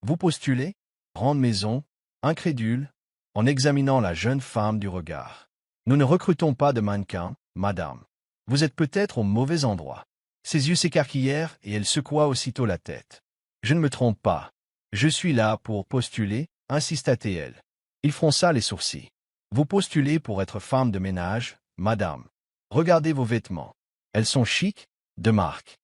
Vous postulez, grande maison, incrédule, en examinant la jeune femme du regard. Nous ne recrutons pas de mannequin, madame. Vous êtes peut-être au mauvais endroit. Ses yeux s'écarquillèrent et elle secoua aussitôt la tête. Je ne me trompe pas. Je suis là pour postuler, insista-t-elle. Il fronça les sourcils. Vous postulez pour être femme de ménage, madame. Regardez vos vêtements. Elles sont chics, de marque.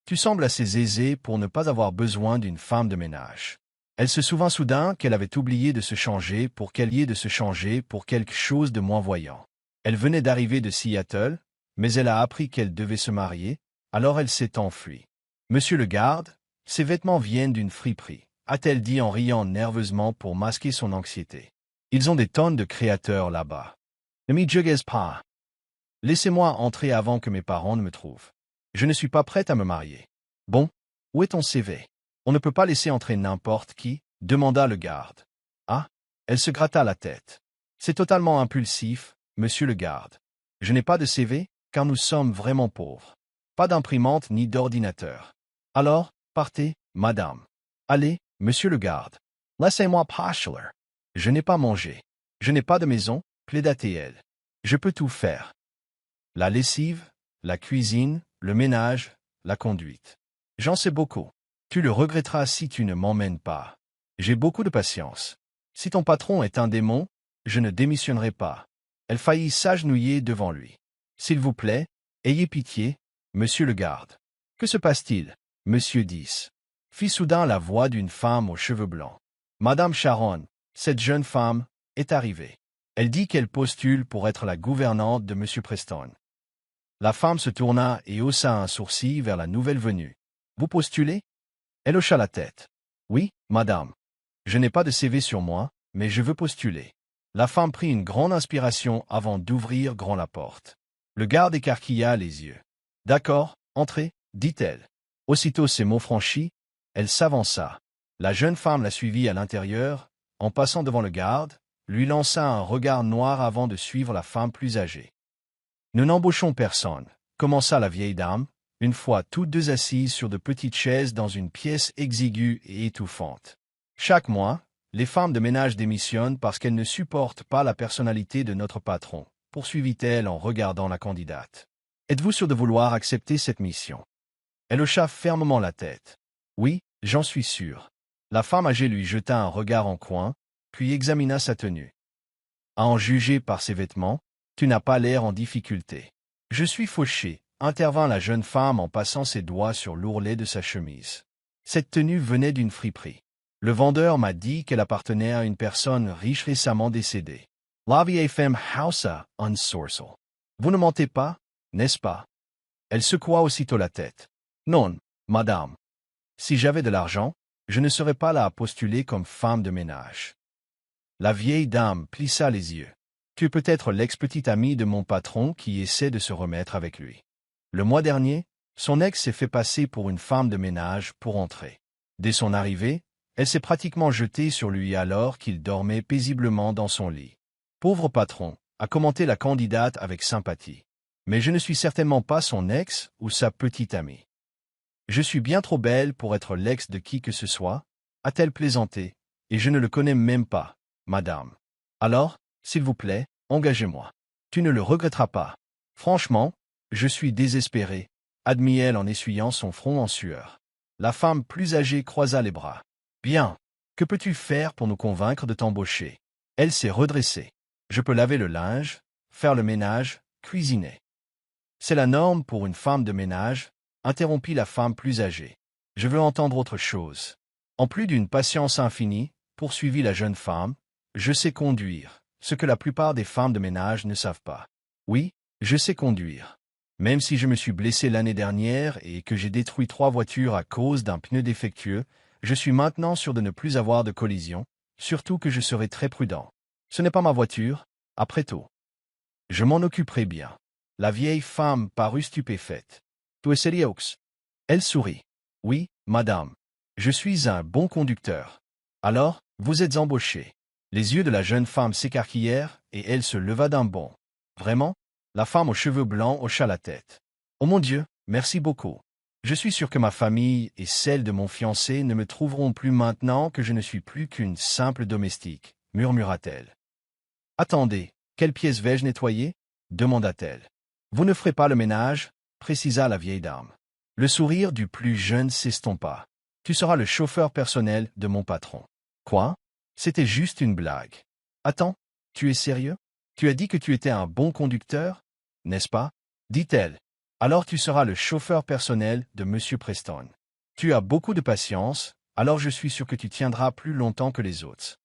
Tu sembles assez aisée pour ne pas avoir besoin d'une femme de ménage. Elle se souvint soudain qu'elle avait oublié de se changer pour quelque chose de moins voyant. Elle venait d'arriver de Seattle, mais elle a appris qu'elle devait se marier, alors elle s'est enfuie. Monsieur le garde, ces vêtements viennent d'une friperie, a-t-elle dit en riant nerveusement pour masquer son anxiété. Ils ont des tonnes de créateurs là-bas. Ne m'y juguez pas. Laissez-moi entrer avant que mes parents ne me trouvent. Je ne suis pas prête à me marier. Bon, où est ton CV? On ne peut pas laisser entrer n'importe qui, demanda le garde. Ah, elle se gratta la tête. C'est totalement impulsif, monsieur le garde. Je n'ai pas de CV, car nous sommes vraiment pauvres. Pas d'imprimante ni d'ordinateur. Alors, partez, madame. Allez, monsieur le garde. Laissez-moi postuler. Je n'ai pas mangé. Je n'ai pas de maison, plaida-t-elle. Je peux tout faire. La lessive, la cuisine, le ménage, la conduite. J'en sais beaucoup. Tu le regretteras si tu ne m'emmènes pas. J'ai beaucoup de patience. Si ton patron est un démon, je ne démissionnerai pas. Elle faillit s'agenouiller devant lui. S'il vous plaît, ayez pitié, monsieur le garde. Que se passe-t-il, monsieur 10? Fit soudain la voix d'une femme aux cheveux blancs. Madame Sharon, cette jeune femme, est arrivée. Elle dit qu'elle postule pour être la gouvernante de monsieur Preston. La femme se tourna et haussa un sourcil vers la nouvelle venue. Vous postulez? Elle hocha la tête. Oui, madame. Je n'ai pas de CV sur moi, mais je veux postuler. La femme prit une grande inspiration avant d'ouvrir grand la porte. Le garde écarquilla les yeux. D'accord, entrez, dit-elle. Aussitôt ces mots franchis, elle s'avança. La jeune femme la suivit à l'intérieur, en passant devant le garde, lui lança un regard noir avant de suivre la femme plus âgée. Nous n'embauchons personne, commença la vieille dame, une fois toutes deux assises sur de petites chaises dans une pièce exiguë et étouffante. Chaque mois, les femmes de ménage démissionnent parce qu'elles ne supportent pas la personnalité de notre patron, poursuivit-elle en regardant la candidate. Êtes-vous sûr de vouloir accepter cette mission? Elle hocha fermement la tête. Oui, j'en suis sûr. La femme âgée lui jeta un regard en coin, puis examina sa tenue. À en juger par ses vêtements, tu n'as pas l'air en difficulté. Je suis fauché, intervint la jeune femme en passant ses doigts sur l'ourlet de sa chemise. Cette tenue venait d'une friperie. Le vendeur m'a dit qu'elle appartenait à une personne riche récemment décédée. La vieille femme haussa un sourcil. Vous ne mentez pas, n'est-ce pas? Elle secoua aussitôt la tête. Non, madame. Si j'avais de l'argent, je ne serais pas là à postuler comme femme de ménage. La vieille dame plissa les yeux. Tu es peut-être l'ex-petite amie de mon patron qui essaie de se remettre avec lui. Le mois dernier, son ex s'est fait passer pour une femme de ménage pour entrer. Dès son arrivée, elle s'est pratiquement jetée sur lui alors qu'il dormait paisiblement dans son lit. Pauvre patron, a commenté la candidate avec sympathie. Mais je ne suis certainement pas son ex ou sa petite amie. Je suis bien trop belle pour être l'ex de qui que ce soit, a-t-elle plaisanté, et je ne le connais même pas, madame. Alors, s'il vous plaît, engagez-moi. Tu ne le regretteras pas. Franchement, je suis désespéré, admit-elle en essuyant son front en sueur. La femme plus âgée croisa les bras. Bien. Que peux-tu faire pour nous convaincre de t'embaucher? Elle s'est redressée. Je peux laver le linge, faire le ménage, cuisiner. C'est la norme pour une femme de ménage, interrompit la femme plus âgée. Je veux entendre autre chose. En plus d'une patience infinie, poursuivit la jeune femme, je sais conduire, ce que la plupart des femmes de ménage ne savent pas. Oui, je sais conduire. Même si je me suis blessé l'année dernière et que j'ai détruit 3 voitures à cause d'un pneu défectueux, je suis maintenant sûr de ne plus avoir de collision, surtout que je serai très prudent. Ce n'est pas ma voiture, après tout. Je m'en occuperai bien. La vieille femme parut stupéfaite. Tu es sérieux? Elle sourit. Oui, madame. Je suis un bon conducteur. Alors, vous êtes embauché. Les yeux de la jeune femme s'écarquillèrent et elle se leva d'un bond. Vraiment? La femme aux cheveux blancs hocha la tête. Oh mon Dieu, merci beaucoup. Je suis sûr que ma famille et celle de mon fiancé ne me trouveront plus maintenant que je ne suis plus qu'une simple domestique, murmura-t-elle. Attendez, quelle pièce vais-je nettoyer? Demanda-t-elle. Vous ne ferez pas le ménage, précisa la vieille dame. Le sourire du plus jeune s'estompa. Tu seras le chauffeur personnel de mon patron. Quoi? C'était juste une blague. Attends, tu es sérieux? Tu as dit que tu étais un bon conducteur, n'est-ce pas? Dit-elle. Alors tu seras le chauffeur personnel de Monsieur Preston. Tu as beaucoup de patience, alors je suis sûr que tu tiendras plus longtemps que les autres.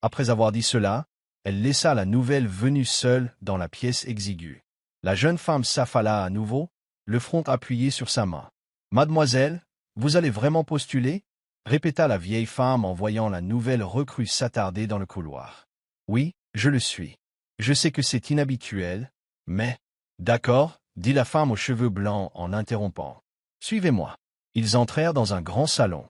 Après avoir dit cela, elle laissa la nouvelle venue seule dans la pièce exiguë. La jeune femme s'affala à nouveau, le front appuyé sur sa main. Mademoiselle, vous allez vraiment postuler? Répéta la vieille femme en voyant la nouvelle recrue s'attarder dans le couloir. Oui, je le suis. Je sais que c'est inhabituel, mais... D'accord, dit la femme aux cheveux blancs en interrompant. Suivez-moi. Ils entrèrent dans un grand salon.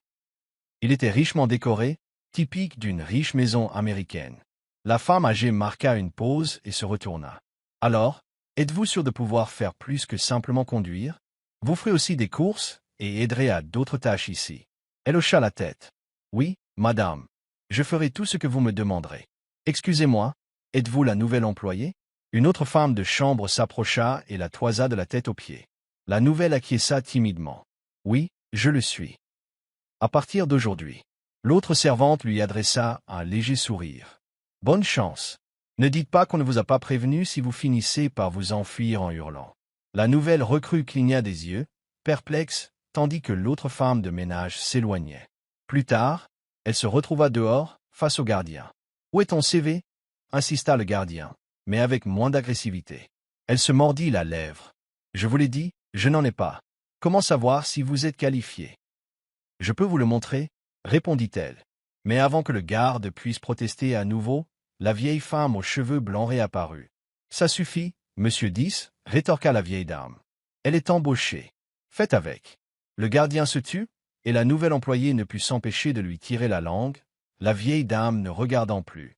Il était richement décoré, typique d'une riche maison américaine. La femme âgée marqua une pause et se retourna. Alors, êtes-vous sûr de pouvoir faire plus que simplement conduire? Vous ferez aussi des courses et aiderez à d'autres tâches ici. Elle hocha la tête. Oui, madame. Je ferai tout ce que vous me demanderez. Excusez-moi, êtes-vous la nouvelle employée? Une autre femme de chambre s'approcha et la toisa de la tête aux pieds. La nouvelle acquiesça timidement. Oui, je le suis. À partir d'aujourd'hui. L'autre servante lui adressa un léger sourire. Bonne chance. Ne dites pas qu'on ne vous a pas prévenu si vous finissez par vous enfuir en hurlant. La nouvelle recrue cligna des yeux, perplexe, tandis que l'autre femme de ménage s'éloignait. Plus tard, elle se retrouva dehors, face au gardien. Où est ton CV? Insista le gardien, mais avec moins d'agressivité. Elle se mordit la lèvre. Je vous l'ai dit, je n'en ai pas. Comment savoir si vous êtes qualifié? Je peux vous le montrer, répondit-elle. Mais avant que le garde puisse protester à nouveau, la vieille femme aux cheveux blancs réapparut. Ça suffit, monsieur 10, rétorqua la vieille dame. Elle est embauchée. Faites avec. Le gardien se tut, et la nouvelle employée ne put s'empêcher de lui tirer la langue, la vieille dame ne regardant plus.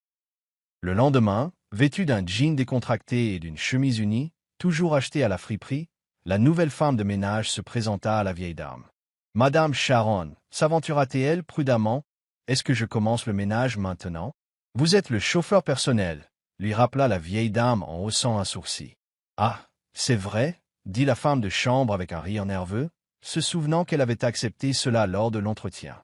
Le lendemain, vêtue d'un jean décontracté et d'une chemise unie, toujours achetée à la friperie, la nouvelle femme de ménage se présenta à la vieille dame. Madame Sharon, s'aventura-t-elle prudemment? Est-ce que je commence le ménage maintenant? Vous êtes le chauffeur personnel, lui rappela la vieille dame en haussant un sourcil. Ah, c'est vrai, dit la femme de chambre avec un rire nerveux, se souvenant qu'elle avait accepté cela lors de l'entretien.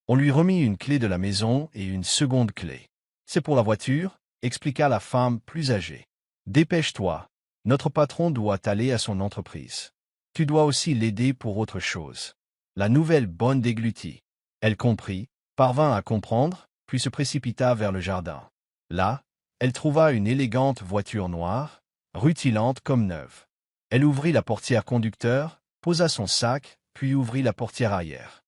On lui remit une clé de la maison et une seconde clé. C'est pour la voiture, expliqua la femme plus âgée. Dépêche-toi, notre patron doit aller à son entreprise. Tu dois aussi l'aider pour autre chose. La nouvelle bonne déglutit. Elle comprit, parvint à comprendre, puis se précipita vers le jardin. Là, elle trouva une élégante voiture noire, rutilante comme neuve. Elle ouvrit la portière conducteur, posa son sac, puis ouvrit la portière arrière.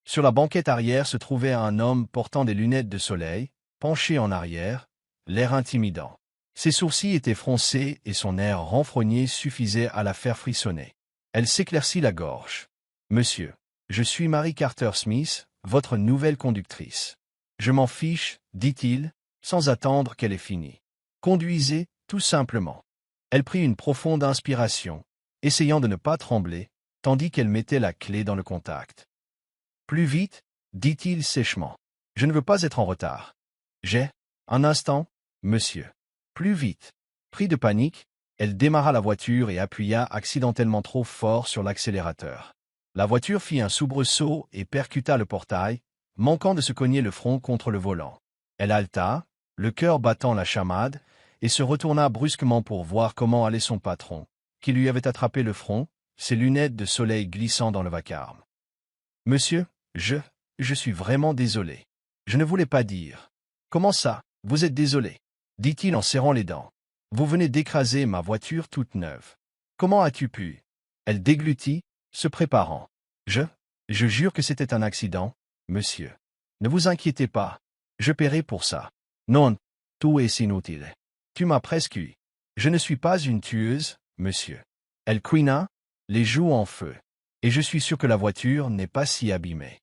Sur la banquette arrière se trouvait un homme portant des lunettes de soleil, penché en arrière, l'air intimidant. Ses sourcils étaient froncés et son air renfrogné suffisait à la faire frissonner. Elle s'éclaircit la gorge. « Monsieur, je suis Mary Carter Smith, votre nouvelle conductrice. » « Je m'en fiche, dit-il, sans attendre qu'elle ait fini. Conduisez, tout simplement. » Elle prit une profonde inspiration, essayant de ne pas trembler, tandis qu'elle mettait la clé dans le contact. « Plus vite, dit-il sèchement. Je ne veux pas être en retard. J'ai un instant, monsieur. Plus vite. » Pris de panique, elle démarra la voiture et appuya accidentellement trop fort sur l'accélérateur. La voiture fit un soubresaut et percuta le portail, manquant de se cogner le front contre le volant. Elle halta, le cœur battant la chamade, et se retourna brusquement pour voir comment allait son patron, qui lui avait attrapé le front, ses lunettes de soleil glissant dans le vacarme. « Monsieur, je suis vraiment désolé. Je ne voulais pas dire. »« Comment ça, vous êtes désolé ?» dit-il en serrant les dents. « Vous venez d'écraser ma voiture toute neuve. Comment as-tu pu ?» Elle déglutit, se préparant. « Je jure que c'était un accident, monsieur. Ne vous inquiétez pas. Je paierai pour ça. Non, tout est inutile. Tu m'as presque eu. Je ne suis pas une tueuse, monsieur. » Elle couina, les joues en feu. « Et je suis sûr que la voiture n'est pas si abîmée. »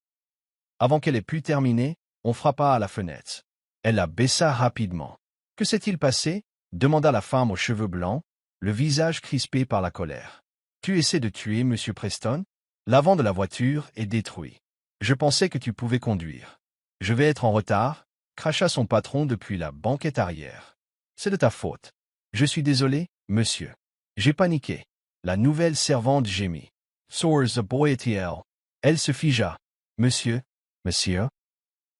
Avant qu'elle ait pu terminer, on frappa à la fenêtre. Elle la baissa rapidement. « Que s'est-il passé ?» demanda la femme aux cheveux blancs, le visage crispé par la colère. Tu essaies de tuer Monsieur Preston? L'avant de la voiture est détruit. Je pensais que tu pouvais conduire. Je vais être en retard, cracha son patron depuis la banquette arrière. C'est de ta faute. Je suis désolé, monsieur. J'ai paniqué. La nouvelle servante gémit. Source boy-t-elle. Elle se figea. Monsieur, monsieur.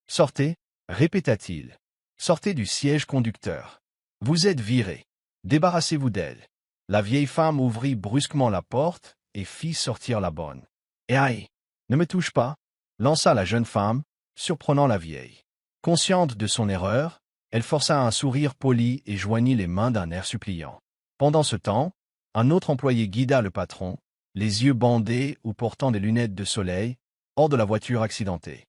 Sortez, répéta-t-il. Sortez du siège conducteur. Vous êtes viré. Débarrassez-vous d'elle. La vieille femme ouvrit brusquement la porte et fit sortir la bonne. Et aïe! Ne me touche pas, lança la jeune femme, surprenant la vieille. Consciente de son erreur, elle força un sourire poli et joignit les mains d'un air suppliant. Pendant ce temps, un autre employé guida le patron, les yeux bandés ou portant des lunettes de soleil, hors de la voiture accidentée.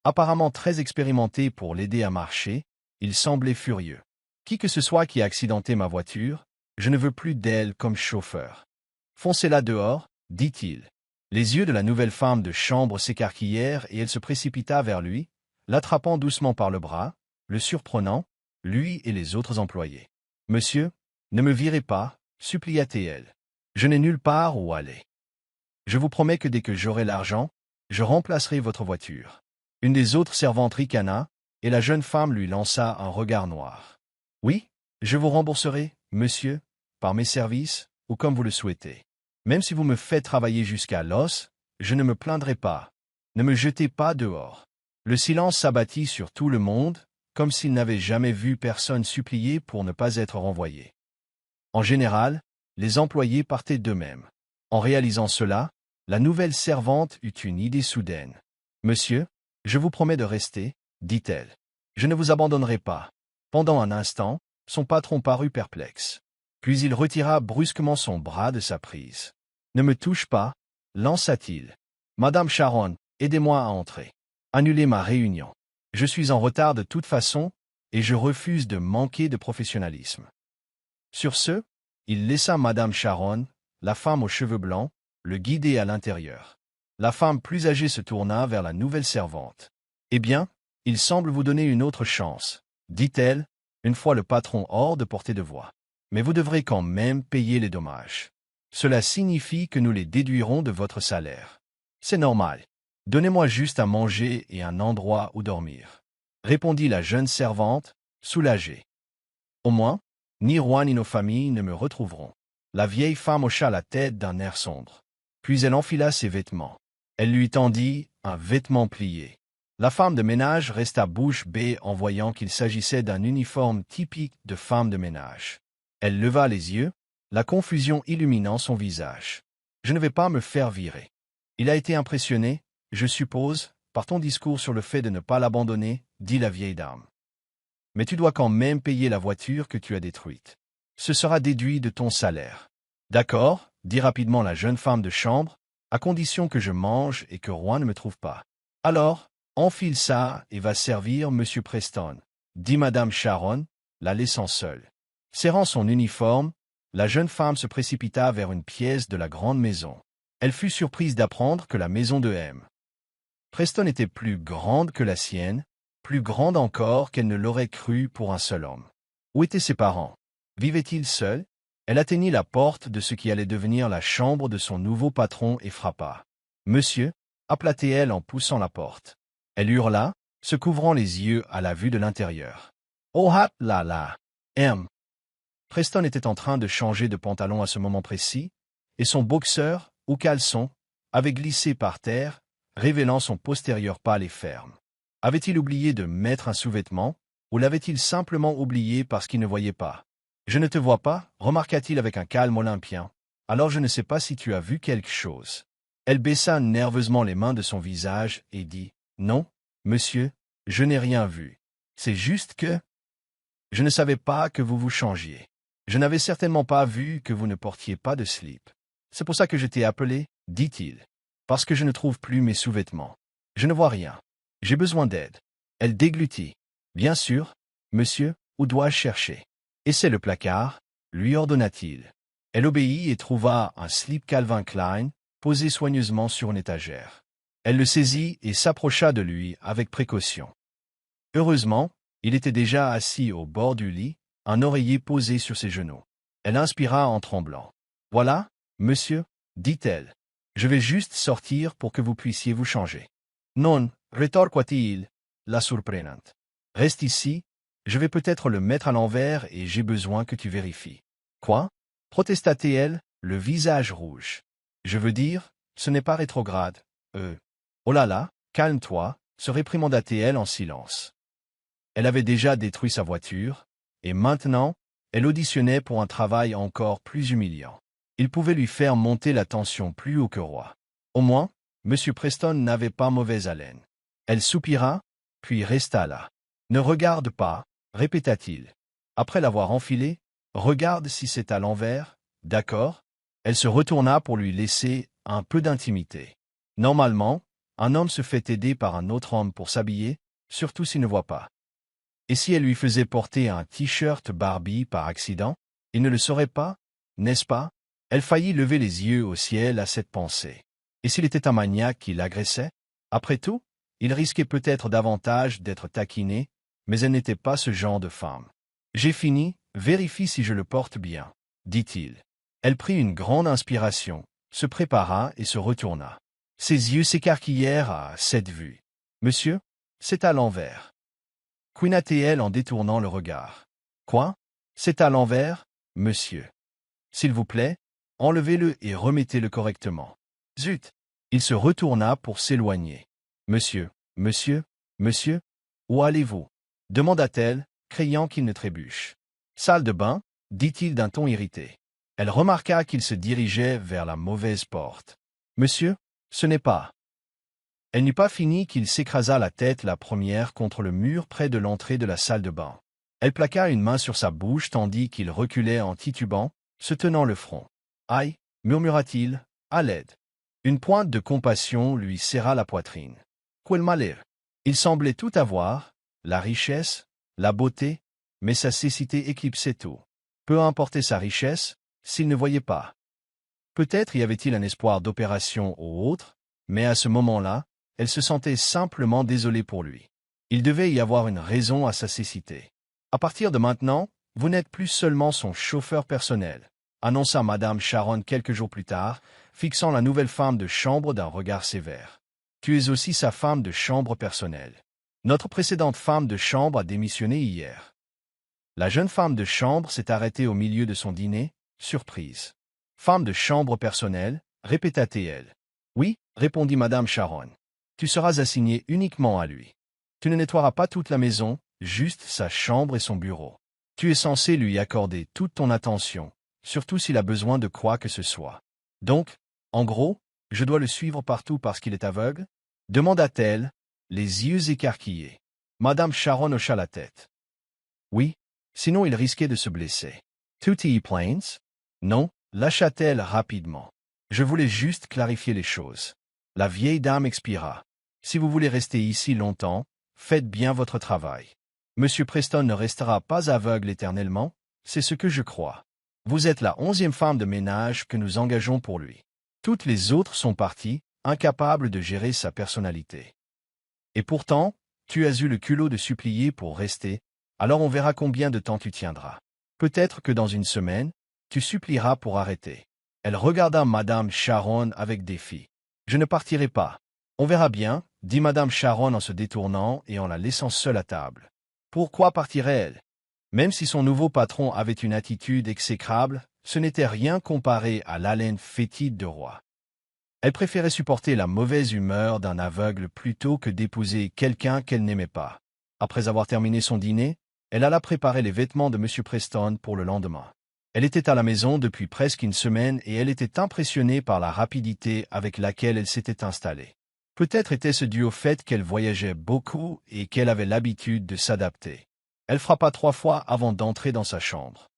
Apparemment très expérimenté pour l'aider à marcher, il semblait furieux. Qui que ce soit qui a accidenté ma voiture, je ne veux plus d'elle comme chauffeur. Foncez-la dehors, dit-il. Les yeux de la nouvelle femme de chambre s'écarquillèrent et elle se précipita vers lui, l'attrapant doucement par le bras, le surprenant, lui et les autres employés. « Monsieur, ne me virez pas, supplia-t-elle. Je n'ai nulle part où aller. Je vous promets que dès que j'aurai l'argent, je remplacerai votre voiture. » Une des autres servantes ricana, et la jeune femme lui lança un regard noir. « Oui, je vous rembourserai, monsieur, par mes services, ou comme vous le souhaitez. Même si vous me faites travailler jusqu'à l'os, je ne me plaindrai pas. Ne me jetez pas dehors. » Le silence s'abattit sur tout le monde, comme s'il n'avait jamais vu personne supplier pour ne pas être renvoyé. En général, les employés partaient d'eux-mêmes. En réalisant cela, la nouvelle servante eut une idée soudaine. « Monsieur, je vous promets de rester, dit-elle. Je ne vous abandonnerai pas. » Pendant un instant, son patron parut perplexe. Puis il retira brusquement son bras de sa prise. « Ne me touche pas, lança-t-il. Madame Sharon, aidez-moi à entrer. Annulez ma réunion. Je suis en retard de toute façon, et je refuse de manquer de professionnalisme. » Sur ce, il laissa Madame Sharon, la femme aux cheveux blancs, le guider à l'intérieur. La femme plus âgée se tourna vers la nouvelle servante. « Eh bien, il semble vous donner une autre chance, » dit-elle, une fois le patron hors de portée de voix. « Mais vous devrez quand même payer les dommages. Cela signifie que nous les déduirons de votre salaire. C'est normal. Donnez-moi juste à manger et un endroit où dormir. » répondit la jeune servante, soulagée. « Au moins, ni Roi ni nos familles ne me retrouveront. » La vieille femme hocha la tête d'un air sombre. Puis elle enfila ses vêtements. Elle lui tendit un vêtement plié. La femme de ménage resta bouche bée en voyant qu'il s'agissait d'un uniforme typique de femme de ménage. Elle leva les yeux, la confusion illuminant son visage. « Je ne vais pas me faire virer. » Il a été impressionné, je suppose, par ton discours sur le fait de ne pas l'abandonner, dit la vieille dame. « Mais tu dois quand même payer la voiture que tu as détruite. Ce sera déduit de ton salaire. »« D'accord, » dit rapidement la jeune femme de chambre, « à condition que je mange et que Roy ne me trouve pas. »« Alors, enfile ça et va servir Monsieur Preston, » dit Madame Sharon, la laissant seule. Serrant son uniforme, la jeune femme se précipita vers une pièce de la grande maison. Elle fut surprise d'apprendre que la maison de M. Preston était plus grande que la sienne, plus grande encore qu'elle ne l'aurait cru pour un seul homme. Où étaient ses parents? Vivait-il seul? Elle atteignit la porte de ce qui allait devenir la chambre de son nouveau patron et frappa. « Monsieur » appela-t-elle en poussant la porte. Elle hurla, se couvrant les yeux à la vue de l'intérieur. « Oh ah là là! M. » Preston était en train de changer de pantalon à ce moment précis, et son boxeur, ou caleçon, avait glissé par terre, révélant son postérieur pâle et ferme. Avait-il oublié de mettre un sous-vêtement, ou l'avait-il simplement oublié parce qu'il ne voyait pas? « Je ne te vois pas, remarqua-t-il avec un calme olympien. Alors je ne sais pas si tu as vu quelque chose. » Elle baissa nerveusement les mains de son visage et dit « Non, monsieur, je n'ai rien vu. C'est juste que... je ne savais pas que vous vous changiez. Je n'avais certainement pas vu que vous ne portiez pas de slip. C'est pour ça que je t'ai appelé, dit-il. Parce que je ne trouve plus mes sous-vêtements. Je ne vois rien. J'ai besoin d'aide. » Elle déglutit. « Bien sûr, monsieur, où dois-je chercher? » « Et c'est le placard, lui ordonna-t-il. Elle obéit et trouva un slip Calvin Klein, posé soigneusement sur une étagère. Elle le saisit et s'approcha de lui avec précaution. Heureusement, il était déjà assis au bord du lit, un oreiller posé sur ses genoux. Elle inspira en tremblant. « Voilà, monsieur, dit-elle. Je vais juste sortir pour que vous puissiez vous changer. Non, rétorqua-t-il, la surprenant. Reste ici, je vais peut-être le mettre à l'envers et j'ai besoin que tu vérifies. Quoi? Protesta-t-elle, le visage rouge. Je veux dire, ce n'est pas rétrograde. Oh là là, calme-toi, se réprimanda-t-elle en silence. Elle avait déjà détruit sa voiture, et maintenant, elle auditionnait pour un travail encore plus humiliant. Il pouvait lui faire monter la tension plus haut que roi. Au moins, M. Preston n'avait pas mauvaise haleine. Elle soupira, puis resta là. Ne regarde pas, répéta-t-il. Après l'avoir enfilé, regarde si c'est à l'envers, d'accord? Elle se retourna pour lui laisser un peu d'intimité. Normalement, un homme se fait aider par un autre homme pour s'habiller, surtout s'il ne voit pas. Et si elle lui faisait porter un t-shirt Barbie par accident, il ne le saurait pas, n'est-ce pas? Elle faillit lever les yeux au ciel à cette pensée. Et s'il était un maniaque qui l'agressait? Après tout, il risquait peut-être davantage d'être taquiné, mais elle n'était pas ce genre de femme. J'ai fini, vérifie si je le porte bien, dit-il. Elle prit une grande inspiration, se prépara et se retourna. Ses yeux s'écarquillèrent à cette vue. Monsieur, c'est à l'envers. Quinat-elle en détournant le regard. Quoi? C'est à l'envers, monsieur. S'il vous plaît, enlevez-le et remettez-le correctement. Zut! Il se retourna pour s'éloigner. Monsieur, monsieur, monsieur, où allez-vous? Demanda-t-elle, craignant qu'il ne trébuche. Salle de bain, dit-il d'un ton irrité. Elle remarqua qu'il se dirigeait vers la mauvaise porte. Monsieur, ce n'est pas. Elle n'eut pas fini qu'il s'écrasa la tête la première contre le mur près de l'entrée de la salle de bain. Elle plaqua une main sur sa bouche tandis qu'il reculait en titubant, se tenant le front. Aïe, murmura-t-il, à l'aide. Une pointe de compassion lui serra la poitrine. Quel malheur! Il semblait tout avoir, la richesse, la beauté, mais sa cécité éclipsait tout. Peu importait sa richesse, s'il ne voyait pas. Peut-être y avait-il un espoir d'opération ou autre, mais à ce moment-là, elle se sentait simplement désolée pour lui. Il devait y avoir une raison à sa cécité. À partir de maintenant, vous n'êtes plus seulement son chauffeur personnel, annonça Madame Sharon quelques jours plus tard, fixant la nouvelle femme de chambre d'un regard sévère. Tu es aussi sa femme de chambre personnelle. Notre précédente femme de chambre a démissionné hier. La jeune femme de chambre s'est arrêtée au milieu de son dîner, surprise. Femme de chambre personnelle, répéta-t-elle. Oui, répondit Madame Sharon. Tu seras assignée uniquement à lui. Tu ne nettoieras pas toute la maison, juste sa chambre et son bureau. Tu es censé lui accorder toute ton attention, surtout s'il a besoin de quoi que ce soit. Donc, en gros, je dois le suivre partout parce qu'il est aveugle? Demanda-t-elle, les yeux écarquillés. Madame Sharon hocha la tête. Oui, sinon il risquait de se blesser. Tutti plains? Non, lâcha-t-elle rapidement. Je voulais juste clarifier les choses. La vieille dame expira. Si vous voulez rester ici longtemps, faites bien votre travail. Monsieur Preston ne restera pas aveugle éternellement, c'est ce que je crois. Vous êtes la 11e femme de ménage que nous engageons pour lui. Toutes les autres sont parties, incapables de gérer sa personnalité. Et pourtant, tu as eu le culot de supplier pour rester, alors on verra combien de temps tu tiendras. Peut-être que dans une semaine, tu supplieras pour arrêter. Elle regarda Madame Sharon avec défi. Je ne partirai pas. On verra bien, dit Madame Sharon en se détournant et en la laissant seule à table. Pourquoi partirait-elle? Même si son nouveau patron avait une attitude exécrable, ce n'était rien comparé à l'haleine fétide de roi. Elle préférait supporter la mauvaise humeur d'un aveugle plutôt que d'épouser quelqu'un qu'elle n'aimait pas. Après avoir terminé son dîner, elle alla préparer les vêtements de M. Preston pour le lendemain. Elle était à la maison depuis presque une semaine et elle était impressionnée par la rapidité avec laquelle elle s'était installée. Peut-être était-ce dû au fait qu'elle voyageait beaucoup et qu'elle avait l'habitude de s'adapter. Elle frappa 3 fois avant d'entrer dans sa chambre.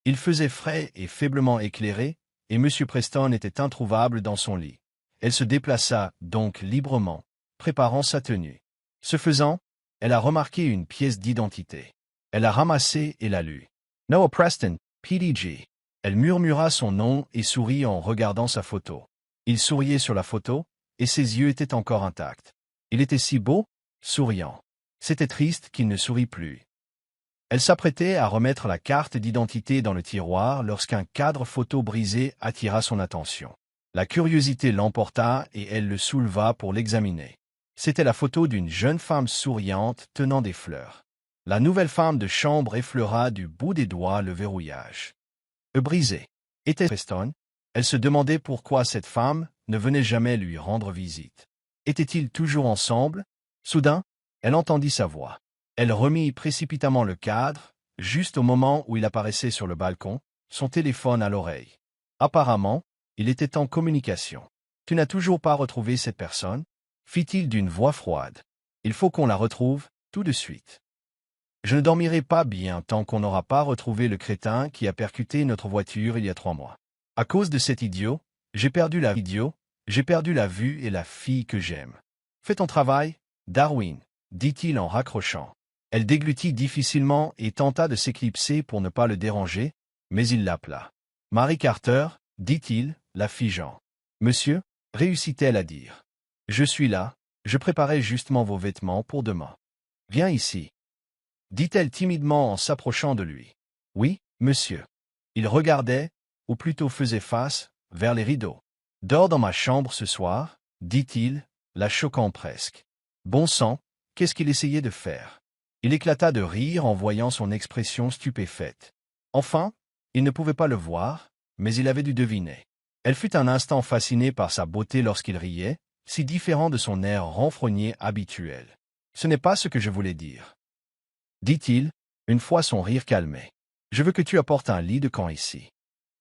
Il faisait frais et faiblement éclairé, et M. Preston était introuvable dans son lit. Elle se déplaça donc librement, préparant sa tenue. Ce faisant, elle a remarqué une pièce d'identité. Elle l'a ramassée et la lut. Noah Preston, PDG. Elle murmura son nom et sourit en regardant sa photo. Il souriait sur la photo, et ses yeux étaient encore intacts. Il était si beau, souriant. C'était triste qu'il ne sourit plus. Elle s'apprêtait à remettre la carte d'identité dans le tiroir lorsqu'un cadre photo brisé attira son attention. La curiosité l'emporta et elle le souleva pour l'examiner. C'était la photo d'une jeune femme souriante tenant des fleurs. La nouvelle femme de chambre effleura du bout des doigts le verrouillage. Brisé. Était Preston? Elle se demandait pourquoi cette femme ne venait jamais lui rendre visite. Étaient-ils toujours ensemble? Soudain, elle entendit sa voix. Elle remit précipitamment le cadre, juste au moment où il apparaissait sur le balcon, son téléphone à l'oreille. Apparemment, il était en communication. « Tu n'as toujours pas retrouvé cette personne ?» fit-il d'une voix froide. « Il faut qu'on la retrouve, tout de suite. Je ne dormirai pas bien tant qu'on n'aura pas retrouvé le crétin qui a percuté notre voiture il y a 3 mois. À cause de cet idiot, j'ai perdu la vue et la fille que j'aime. Fais ton travail, Darwin, dit-il en raccrochant. Elle déglutit difficilement et tenta de s'éclipser pour ne pas le déranger, mais il l'appela. Mary Carter, dit-il, la figeant. Monsieur, réussit-elle à dire. Je suis là, je préparais justement vos vêtements pour demain. Viens ici. Dit-elle timidement en s'approchant de lui. Oui, monsieur. Il regardait, ou plutôt faisait face, vers les rideaux. Dors dans ma chambre ce soir, dit-il, la choquant presque. Bon sang, qu'est-ce qu'il essayait de faire? Il éclata de rire en voyant son expression stupéfaite. Enfin, il ne pouvait pas le voir, mais il avait dû deviner. Elle fut un instant fascinée par sa beauté lorsqu'il riait, si différent de son air renfrogné habituel. Ce n'est pas ce que je voulais dire, dit-il, une fois son rire calmé. Je veux que tu apportes un lit de camp ici.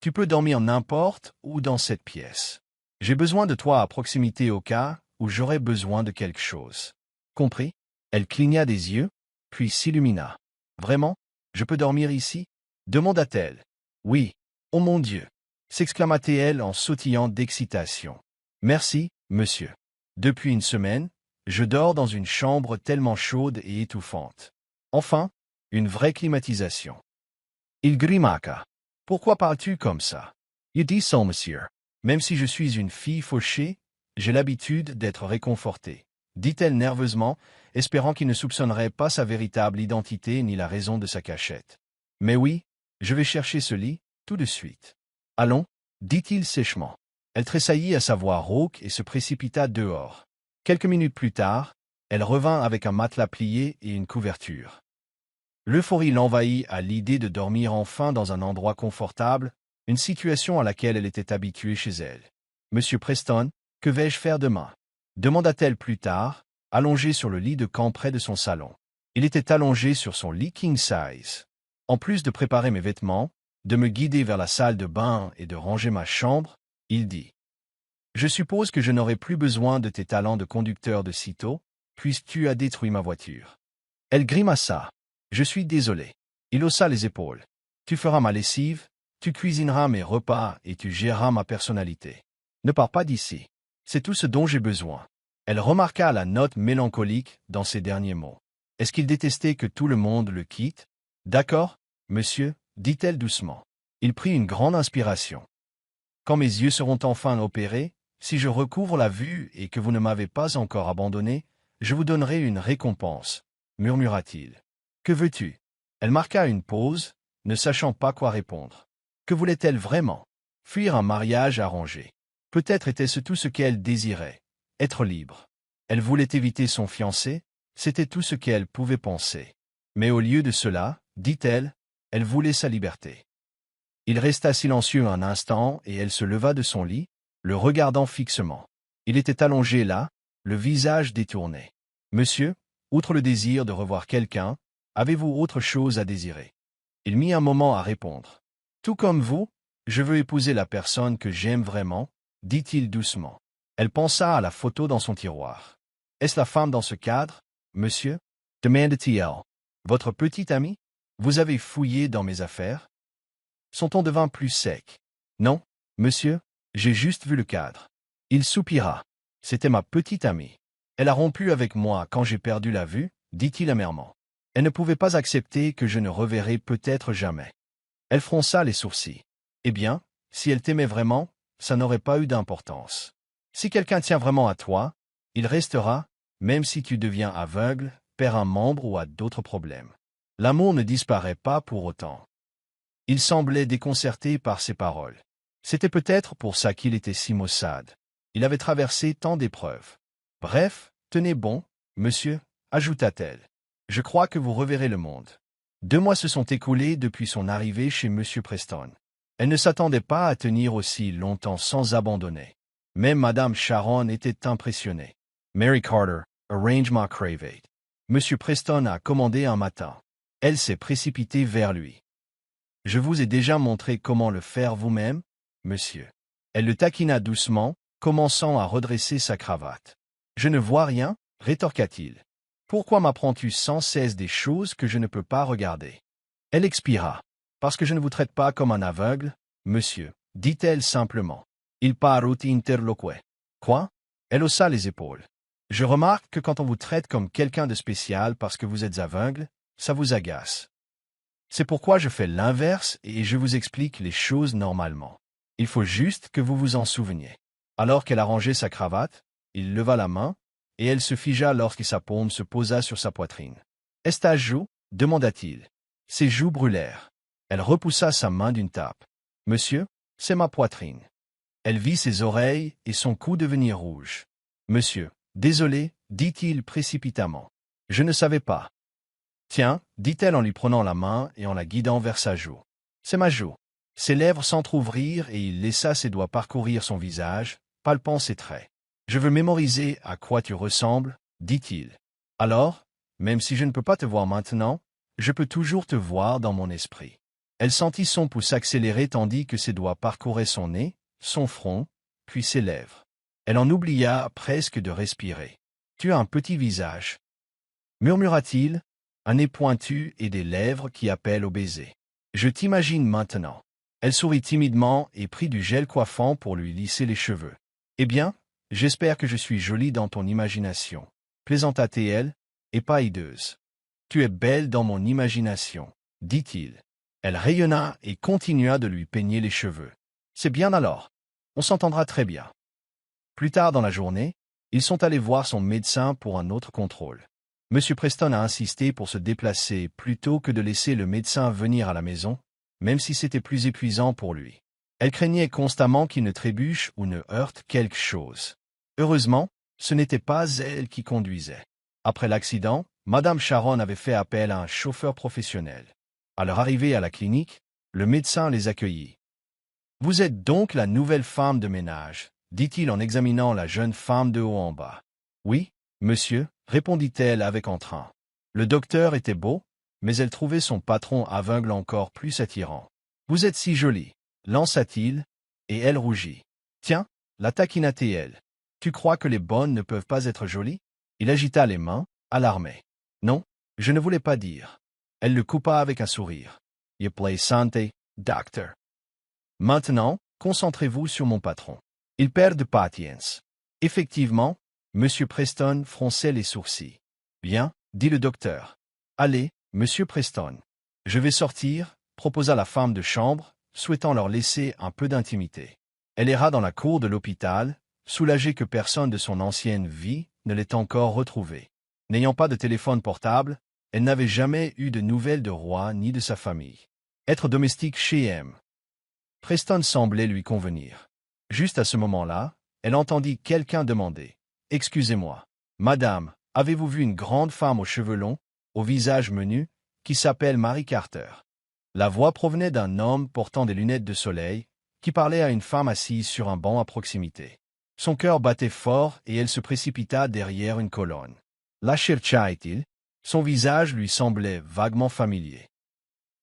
Tu peux dormir n'importe où dans cette pièce. J'ai besoin de toi à proximité au cas où j'aurai besoin de quelque chose. Compris? Elle cligna des yeux, puis s'illumina. Vraiment? Je peux dormir ici? Demanda-t-elle. Oui. Oh mon Dieu! S'exclama-t-elle en sautillant d'excitation. Merci, monsieur. Depuis une semaine, je dors dans une chambre tellement chaude et étouffante. Enfin, une vraie climatisation. Il grimaqua. Pourquoi parles-tu comme ça? Il dit ça, monsieur. Même si je suis une fille fauchée, j'ai l'habitude d'être réconfortée, dit-elle nerveusement, espérant qu'il ne soupçonnerait pas sa véritable identité ni la raison de sa cachette. Mais oui, je vais chercher ce lit, tout de suite. Allons, dit-il sèchement. Elle tressaillit à sa voix rauque et se précipita dehors. Quelques minutes plus tard, elle revint avec un matelas plié et une couverture. L'euphorie l'envahit à l'idée de dormir enfin dans un endroit confortable, une situation à laquelle elle était habituée chez elle. « Monsieur Preston, que vais-je faire demain ?» demanda-t-elle plus tard, allongée sur le lit de camp près de son salon. Il était allongé sur son lit king size. En plus de préparer mes vêtements, de me guider vers la salle de bain et de ranger ma chambre, il dit. « Je suppose que je n'aurai plus besoin de tes talents de conducteur de sitôt, puisque tu as détruit ma voiture. » Elle grimaça. « Je suis désolé. » Il haussa les épaules. « Tu feras ma lessive, tu cuisineras mes repas et tu géreras ma personnalité. Ne pars pas d'ici. C'est tout ce dont j'ai besoin. » Elle remarqua la note mélancolique dans ses derniers mots. Est-ce qu'il détestait que tout le monde le quitte? D'accord, monsieur, dit-elle doucement. Il prit une grande inspiration. Quand mes yeux seront enfin opérés, si je recouvre la vue et que vous ne m'avez pas encore abandonné, je vous donnerai une récompense, murmura-t-il. Que veux-tu? Elle marqua une pause, ne sachant pas quoi répondre. Que voulait-elle vraiment? Fuir un mariage arrangé. Peut-être était-ce tout ce qu'elle désirait. Être libre. Elle voulait éviter son fiancé, c'était tout ce qu'elle pouvait penser. Mais au lieu de cela, dit-elle, elle voulait sa liberté. Il resta silencieux un instant et elle se leva de son lit, le regardant fixement. Il était allongé là, le visage détourné. « Monsieur, outre le désir de revoir quelqu'un, avez-vous autre chose à désirer ?» Il mit un moment à répondre. « Tout comme vous, je veux épouser la personne que j'aime vraiment, » dit-il doucement. Elle pensa à la photo dans son tiroir. « Est-ce la femme dans ce cadre, monsieur ?» demanda-t-elle. « Votre petite amie? Vous avez fouillé dans mes affaires ?» Son ton devint plus sec. « Non, monsieur, j'ai juste vu le cadre. » Il soupira. « C'était ma petite amie. Elle a rompu avec moi quand j'ai perdu la vue, » dit-il amèrement. Elle ne pouvait pas accepter que je ne reverrai peut-être jamais. Elle fronça les sourcils. « Eh bien, si elle t'aimait vraiment, ça n'aurait pas eu d'importance. Si quelqu'un tient vraiment à toi, il restera, même si tu deviens aveugle, perds un membre ou as d'autres problèmes. L'amour ne disparaît pas pour autant. Il semblait déconcerté par ses paroles. C'était peut-être pour ça qu'il était si maussade. Il avait traversé tant d'épreuves. Bref, tenez bon, monsieur, ajouta-t-elle. Je crois que vous reverrez le monde. 2 mois se sont écoulés depuis son arrivée chez monsieur Preston. Elle ne s'attendait pas à tenir aussi longtemps sans abandonner. Même madame Sharon était impressionnée. Mary Carter, arrange ma cravate. Monsieur Preston a commandé un matin. Elle s'est précipitée vers lui. Je vous ai déjà montré comment le faire vous-même, monsieur. Elle le taquina doucement, commençant à redresser sa cravate. Je ne vois rien, rétorqua-t-il. Pourquoi m'apprends-tu sans cesse des choses que je ne peux pas regarder? Elle expira. Parce que je ne vous traite pas comme un aveugle, monsieur, dit-elle simplement. Il parut interloquer. Quoi? Elle haussa les épaules. Je remarque que quand on vous traite comme quelqu'un de spécial parce que vous êtes aveugle, ça vous agace. C'est pourquoi je fais l'inverse et je vous explique les choses normalement. Il faut juste que vous vous en souveniez. Alors qu'elle a rangé sa cravate, il leva la main, et elle se figea lorsque sa paume se posa sur sa poitrine. « Est-ce ta joue » demanda-t-il. Ses joues brûlèrent. Elle repoussa sa main d'une tape. « Monsieur, c'est ma poitrine. » Elle vit ses oreilles et son cou devenir rouge. « Monsieur, désolé, dit-il précipitamment. Je ne savais pas. » Tiens, dit-elle en lui prenant la main et en la guidant vers sa joue. C'est ma joue. Ses lèvres s'entr'ouvrirent et il laissa ses doigts parcourir son visage, palpant ses traits. Je veux mémoriser à quoi tu ressembles, dit-il. Alors, même si je ne peux pas te voir maintenant, je peux toujours te voir dans mon esprit. Elle sentit son pouce accélérer tandis que ses doigts parcouraient son nez, son front, puis ses lèvres. Elle en oublia presque de respirer. Tu as un petit visage, murmura-t-il, un nez pointu et des lèvres qui appellent au baiser. Je t'imagine maintenant. Elle sourit timidement et prit du gel coiffant pour lui lisser les cheveux. Eh bien, j'espère que je suis jolie dans ton imagination, plaisanta-t-elle, et pas hideuse. Tu es belle dans mon imagination, dit-il. Elle rayonna et continua de lui peigner les cheveux. C'est bien alors. On s'entendra très bien. Plus tard dans la journée, ils sont allés voir son médecin pour un autre contrôle. Monsieur Preston a insisté pour se déplacer plutôt que de laisser le médecin venir à la maison, même si c'était plus épuisant pour lui. Elle craignait constamment qu'il ne trébuche ou ne heurte quelque chose. Heureusement, ce n'était pas elle qui conduisait. Après l'accident, madame Sharon avait fait appel à un chauffeur professionnel. À leur arrivée à la clinique, le médecin les accueillit. « Vous êtes donc la nouvelle femme de ménage » dit-il en examinant la jeune femme de haut en bas. « Oui, monsieur » répondit-elle avec entrain. Le docteur était beau, mais elle trouvait son patron aveugle encore plus attirant. « Vous êtes si jolie » lança-t-il, et elle rougit. « Tiens, la taquina-t-elle. Tu crois que les bonnes ne peuvent pas être jolies ?» Il agita les mains, alarmé. « Non, je ne voulais pas dire. » Elle le coupa avec un sourire. « You play santé, doctor. Maintenant, concentrez-vous sur mon patron. Il perd de patience. » Effectivement, monsieur Preston fronçait les sourcils. « Bien, » dit le docteur. « Allez, monsieur Preston. Je vais sortir, » proposa la femme de chambre, souhaitant leur laisser un peu d'intimité. Elle erra dans la cour de l'hôpital, soulagée que personne de son ancienne vie ne l'ait encore retrouvée. N'ayant pas de téléphone portable, elle n'avait jamais eu de nouvelles de Roy ni de sa famille. Être domestique chez M. Preston semblait lui convenir. Juste à ce moment-là, elle entendit quelqu'un demander « Excusez-moi, madame, avez-vous vu une grande femme aux cheveux longs, au visage menu, qui s'appelle Mary Carter ?» La voix provenait d'un homme portant des lunettes de soleil, qui parlait à une femme assise sur un banc à proximité. Son cœur battait fort et elle se précipita derrière une colonne. La cherchait-il? Son visage lui semblait vaguement familier.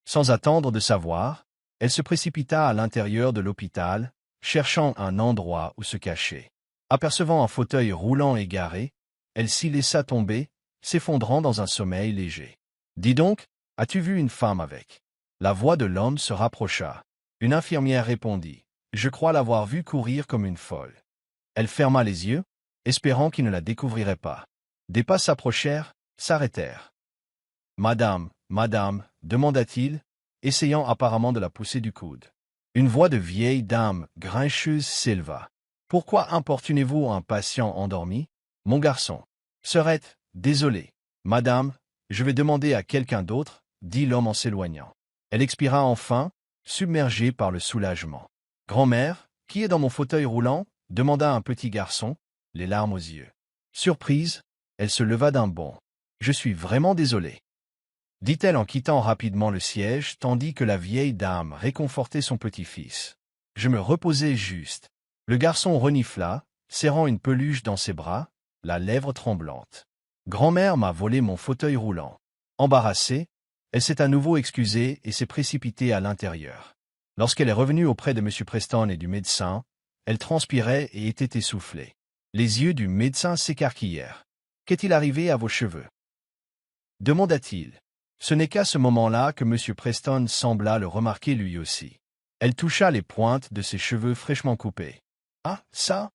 Sans attendre de savoir, elle se précipita à l'intérieur de l'hôpital, cherchant un endroit où se cacher. Apercevant un fauteuil roulant égaré, elle s'y laissa tomber, s'effondrant dans un sommeil léger. « Dis donc, as-tu vu une femme avec ?» La voix de l'homme se rapprocha. Une infirmière répondit. « Je crois l'avoir vue courir comme une folle. » Elle ferma les yeux, espérant qu'il ne la découvrirait pas. Des pas s'approchèrent, s'arrêtèrent. « Madame, madame, demanda-t-il, essayant apparemment de la pousser du coude. Une voix de vieille dame grincheuse s'éleva. « Pourquoi importunez-vous un patient endormi, mon garçon? Serette, désolé. Madame, je vais demander à quelqu'un d'autre, dit l'homme en s'éloignant. Elle expira enfin, submergée par le soulagement. « Grand-mère, qui est dans mon fauteuil roulant ?» demanda un petit garçon, les larmes aux yeux. Surprise, elle se leva d'un bond. « Je suis vraiment désolée, » dit-elle en quittant rapidement le siège, tandis que la vieille dame réconfortait son petit-fils. « Je me reposais juste. » Le garçon renifla, serrant une peluche dans ses bras, la lèvre tremblante. « Grand-mère m'a volé mon fauteuil roulant. » Embarrassée, elle s'est à nouveau excusée et s'est précipitée à l'intérieur. Lorsqu'elle est revenue auprès de M. Preston et du médecin, elle transpirait et était essoufflée. Les yeux du médecin s'écarquillèrent. « Qu'est-il arrivé à vos cheveux ?» demanda-t-il. Ce n'est qu'à ce moment-là que M. Preston sembla le remarquer lui aussi. Elle toucha les pointes de ses cheveux fraîchement coupés. « Ah, ça?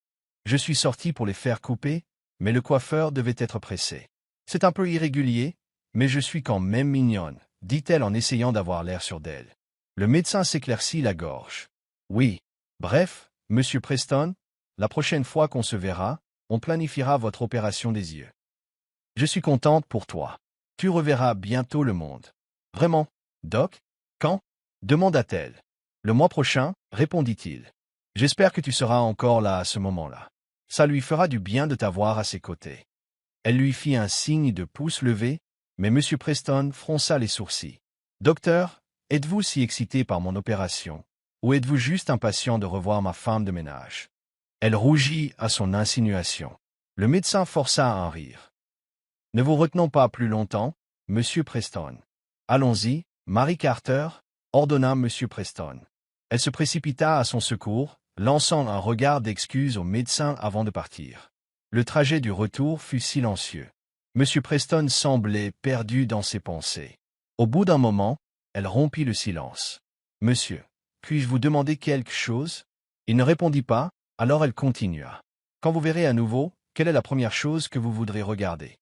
Je suis sortie pour les faire couper, mais le coiffeur devait être pressé. C'est un peu irrégulier, mais je suis quand même mignonne, » dit-elle en essayant d'avoir l'air sûre d'elle. Le médecin s'éclaircit la gorge. « Oui. Bref, Monsieur Preston, la prochaine fois qu'on se verra, on planifiera votre opération des yeux. Je suis contente pour toi. Tu reverras bientôt le monde. »« Vraiment, Doc? Quand ?» demanda-t-elle. « Le mois prochain, » répondit-il. « J'espère que tu seras encore là à ce moment-là. Ça lui fera du bien de t'avoir à ses côtés. » Elle lui fit un signe de pouce levé, mais M. Preston fronça les sourcils. « Docteur, êtes-vous si excité par mon opération, ou êtes-vous juste impatient de revoir ma femme de ménage ?» Elle rougit à son insinuation. Le médecin força un rire. « Ne vous retenons pas plus longtemps, Monsieur Preston. Allons-y, Marie Carter, » ordonna M. Preston. Elle se précipita à son secours, lançant un regard d'excuse au médecin avant de partir. Le trajet du retour fut silencieux. M. Preston semblait perdu dans ses pensées. Au bout d'un moment, elle rompit le silence. « Monsieur, puis-je vous demander quelque chose ?» Il ne répondit pas, alors elle continua. « Quand vous verrez à nouveau, quelle est la première chose que vous voudrez regarder ?»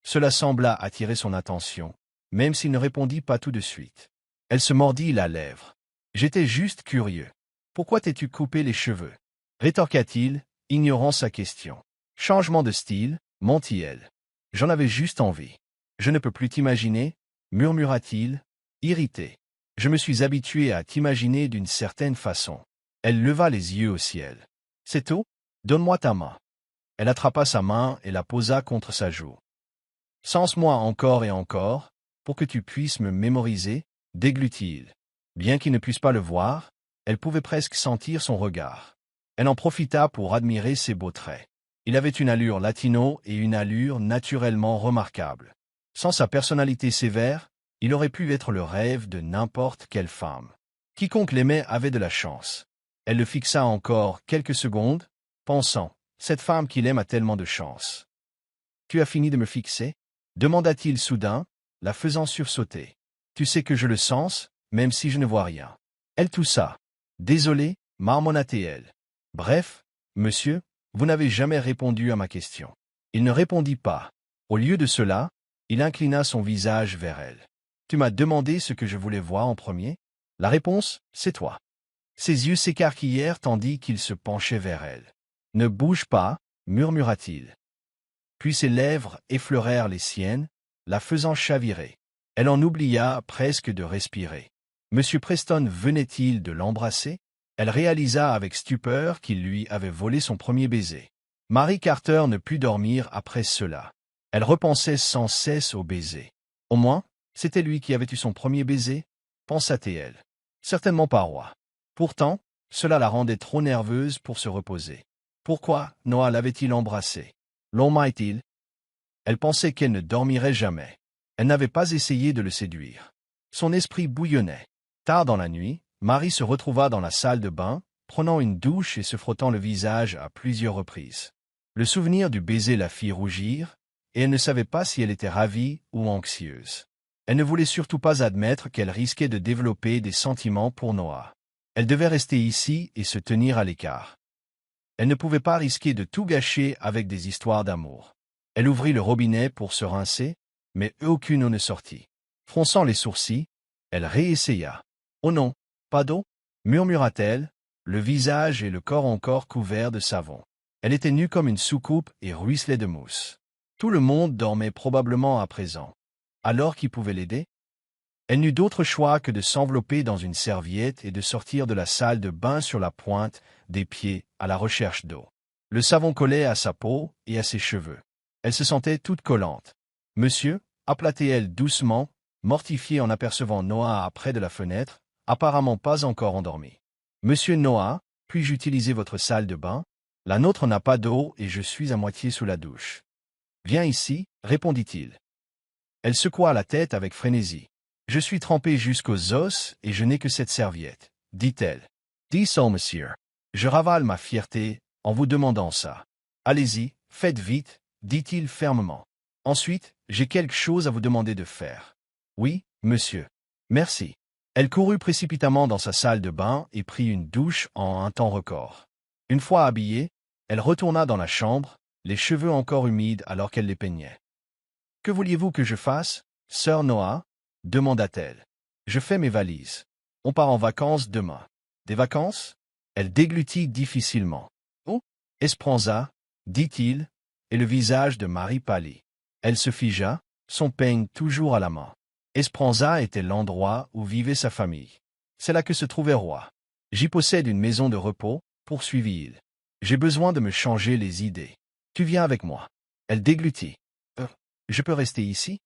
Cela sembla attirer son attention, même s'il ne répondit pas tout de suite. Elle se mordit la lèvre. « J'étais juste curieux. Pourquoi t'es-tu coupé les cheveux ?» rétorqua-t-il, ignorant sa question. « Changement de style, mentit-elle. J'en avais juste envie. »« Je ne peux plus t'imaginer, » murmura-t-il, irrité. « Je me suis habitué à t'imaginer d'une certaine façon. » Elle leva les yeux au ciel. « C'est tout? Donne-moi ta main. » Elle attrapa sa main et la posa contre sa joue. « Sens-moi encore et encore, pour que tu puisses me mémoriser, » déglut-il. Bien qu'il ne puisse pas le voir, elle pouvait presque sentir son regard. Elle en profita pour admirer ses beaux traits. Il avait une allure latino et une allure naturellement remarquable. Sans sa personnalité sévère, il aurait pu être le rêve de n'importe quelle femme. Quiconque l'aimait avait de la chance. Elle le fixa encore quelques secondes, pensant, « Cette femme qu'il aime a tellement de chance. »« Tu as fini de me fixer ?» demanda-t-il soudain, la faisant sursauter. « Tu sais que je le sens, même si je ne vois rien. » Elle toussa. « Désolé, marmonna-t-elle. Bref, monsieur, vous n'avez jamais répondu à ma question. » Il ne répondit pas. Au lieu de cela, il inclina son visage vers elle. « Tu m'as demandé ce que je voulais voir en premier? La réponse, c'est toi. » Ses yeux s'écarquillèrent tandis qu'il se penchait vers elle. « Ne bouge pas, » murmura-t-il. Puis ses lèvres effleurèrent les siennes, la faisant chavirer. Elle en oublia presque de respirer. Monsieur Preston venait-il de l'embrasser? Elle réalisa avec stupeur qu'il lui avait volé son premier baiser. Marie Carter ne put dormir après cela. Elle repensait sans cesse au baiser. Au moins, c'était lui qui avait eu son premier baiser, pensa-t-elle. Certainement pas roi. Pourtant, cela la rendait trop nerveuse pour se reposer. Pourquoi Noah l'avait-il embrassée? L'emma-t-il? Elle pensait qu'elle ne dormirait jamais. Elle n'avait pas essayé de le séduire. Son esprit bouillonnait. Tard dans la nuit, Marie se retrouva dans la salle de bain, prenant une douche et se frottant le visage à plusieurs reprises. Le souvenir du baiser la fit rougir, et elle ne savait pas si elle était ravie ou anxieuse. Elle ne voulait surtout pas admettre qu'elle risquait de développer des sentiments pour Noah. Elle devait rester ici et se tenir à l'écart. Elle ne pouvait pas risquer de tout gâcher avec des histoires d'amour. Elle ouvrit le robinet pour se rincer, mais aucune eau ne sortit. Fronçant les sourcils, elle réessaya. « Oh non, pas d'eau » murmura-t-elle, le visage et le corps encore couverts de savon. Elle était nue comme une soucoupe et ruisselait de mousse. Tout le monde dormait probablement à présent. Alors qui pouvait l'aider? Elle n'eut d'autre choix que de s'envelopper dans une serviette et de sortir de la salle de bain sur la pointe des pieds à la recherche d'eau. Le savon collait à sa peau et à ses cheveux. Elle se sentait toute collante. « Monsieur » appela-t-elle doucement, mortifiée en apercevant Noah près de la fenêtre, apparemment pas encore endormi. « Monsieur Noah, puis-je utiliser votre salle de bain? La nôtre n'a pas d'eau et je suis à moitié sous la douche. »« Viens ici, » répondit-il. Elle secoua la tête avec frénésie. « Je suis trempée jusqu'aux os et je n'ai que cette serviette, » dit-elle. « Dis ça, monsieur. Je ravale ma fierté en vous demandant ça. Allez-y, faites vite, » dit-il fermement. « Ensuite, j'ai quelque chose à vous demander de faire. »« Oui, monsieur. »« Merci. » Elle courut précipitamment dans sa salle de bain et prit une douche en un temps record. Une fois habillée, elle retourna dans la chambre, les cheveux encore humides alors qu'elle les peignait. « Que vouliez-vous que je fasse, sœur Noah ?» demanda-t-elle. « Je fais mes valises. On part en vacances demain. »« Des vacances ?» Elle déglutit difficilement. « Oh, Esperanza, » dit-il, et le visage de Marie pâlit. Elle se figea, son peigne toujours à la main. Esperanza était l'endroit où vivait sa famille. C'est là que se trouvait Roi. « J'y possède une maison de repos, » poursuivit-il. « J'ai besoin de me changer les idées. Tu viens avec moi. » Elle déglutit. « Je peux rester ici ?»«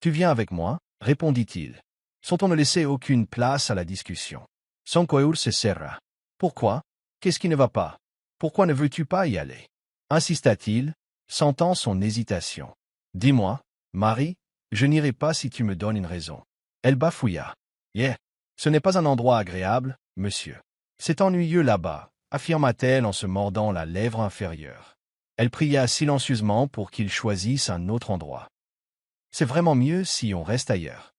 Tu viens avec moi ?» répondit-il. Son ton ne laissait aucune place à la discussion. Son cœur se serra. « Pourquoi? Qu'est-ce qui ne va pas? Pourquoi ne veux-tu pas y aller ?» insista-t-il, sentant son hésitation. « Dis-moi, Marie, je n'irai pas si tu me donnes une raison. » Elle bafouilla. « Ce n'est pas un endroit agréable, monsieur. C'est ennuyeux là-bas, » affirma-t-elle en se mordant la lèvre inférieure. Elle pria silencieusement pour qu'il choisisse un autre endroit. « C'est vraiment mieux si on reste ailleurs.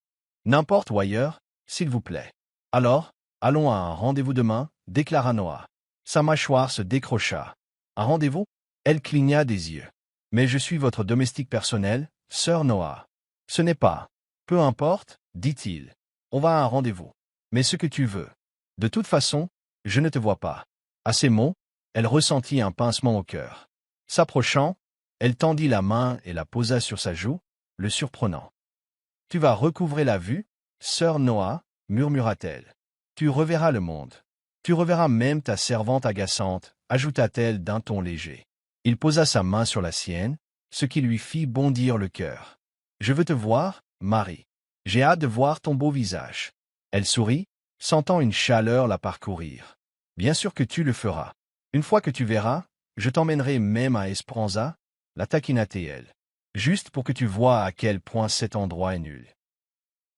N'importe où ailleurs, s'il vous plaît. »« Alors, allons à un rendez-vous demain, » déclara Noah. Sa mâchoire se décrocha. « Un rendez-vous ?» Elle cligna des yeux. « Mais je suis votre domestique personnel, sœur Noah. »« Ce n'est pas. »« Peu importe, » dit-il. « On va à un rendez-vous. Mais ce que tu veux. De toute façon, je ne te vois pas. » À ces mots, elle ressentit un pincement au cœur. S'approchant, elle tendit la main et la posa sur sa joue, le surprenant. « Tu vas recouvrer la vue, sœur Noah, » murmura-t-elle. « Tu reverras le monde. Tu reverras même ta servante agaçante, » ajouta-t-elle d'un ton léger. Il posa sa main sur la sienne, ce qui lui fit bondir le cœur. « Je veux te voir, Marie. J'ai hâte de voir ton beau visage. » Elle sourit, sentant une chaleur la parcourir. « Bien sûr que tu le feras. Une fois que tu verras, je t'emmènerai même à Esperanza, » la taquina-t-elle. « Juste pour que tu vois à quel point cet endroit est nul. »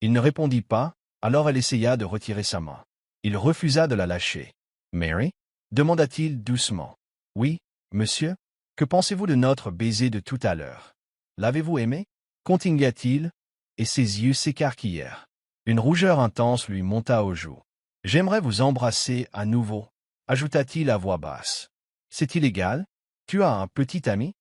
Il ne répondit pas, alors elle essaya de retirer sa main. Il refusa de la lâcher. « Mary ?» demanda-t-il doucement. « Oui, monsieur. Que pensez-vous de notre baiser de tout à l'heure? L'avez-vous aimé ?» continua-t-il, et ses yeux s'écarquillèrent. Une rougeur intense lui monta aux joues. « J'aimerais vous embrasser à nouveau, » ajouta-t-il à voix basse. « C'est illégal? Tu as un petit ami? »«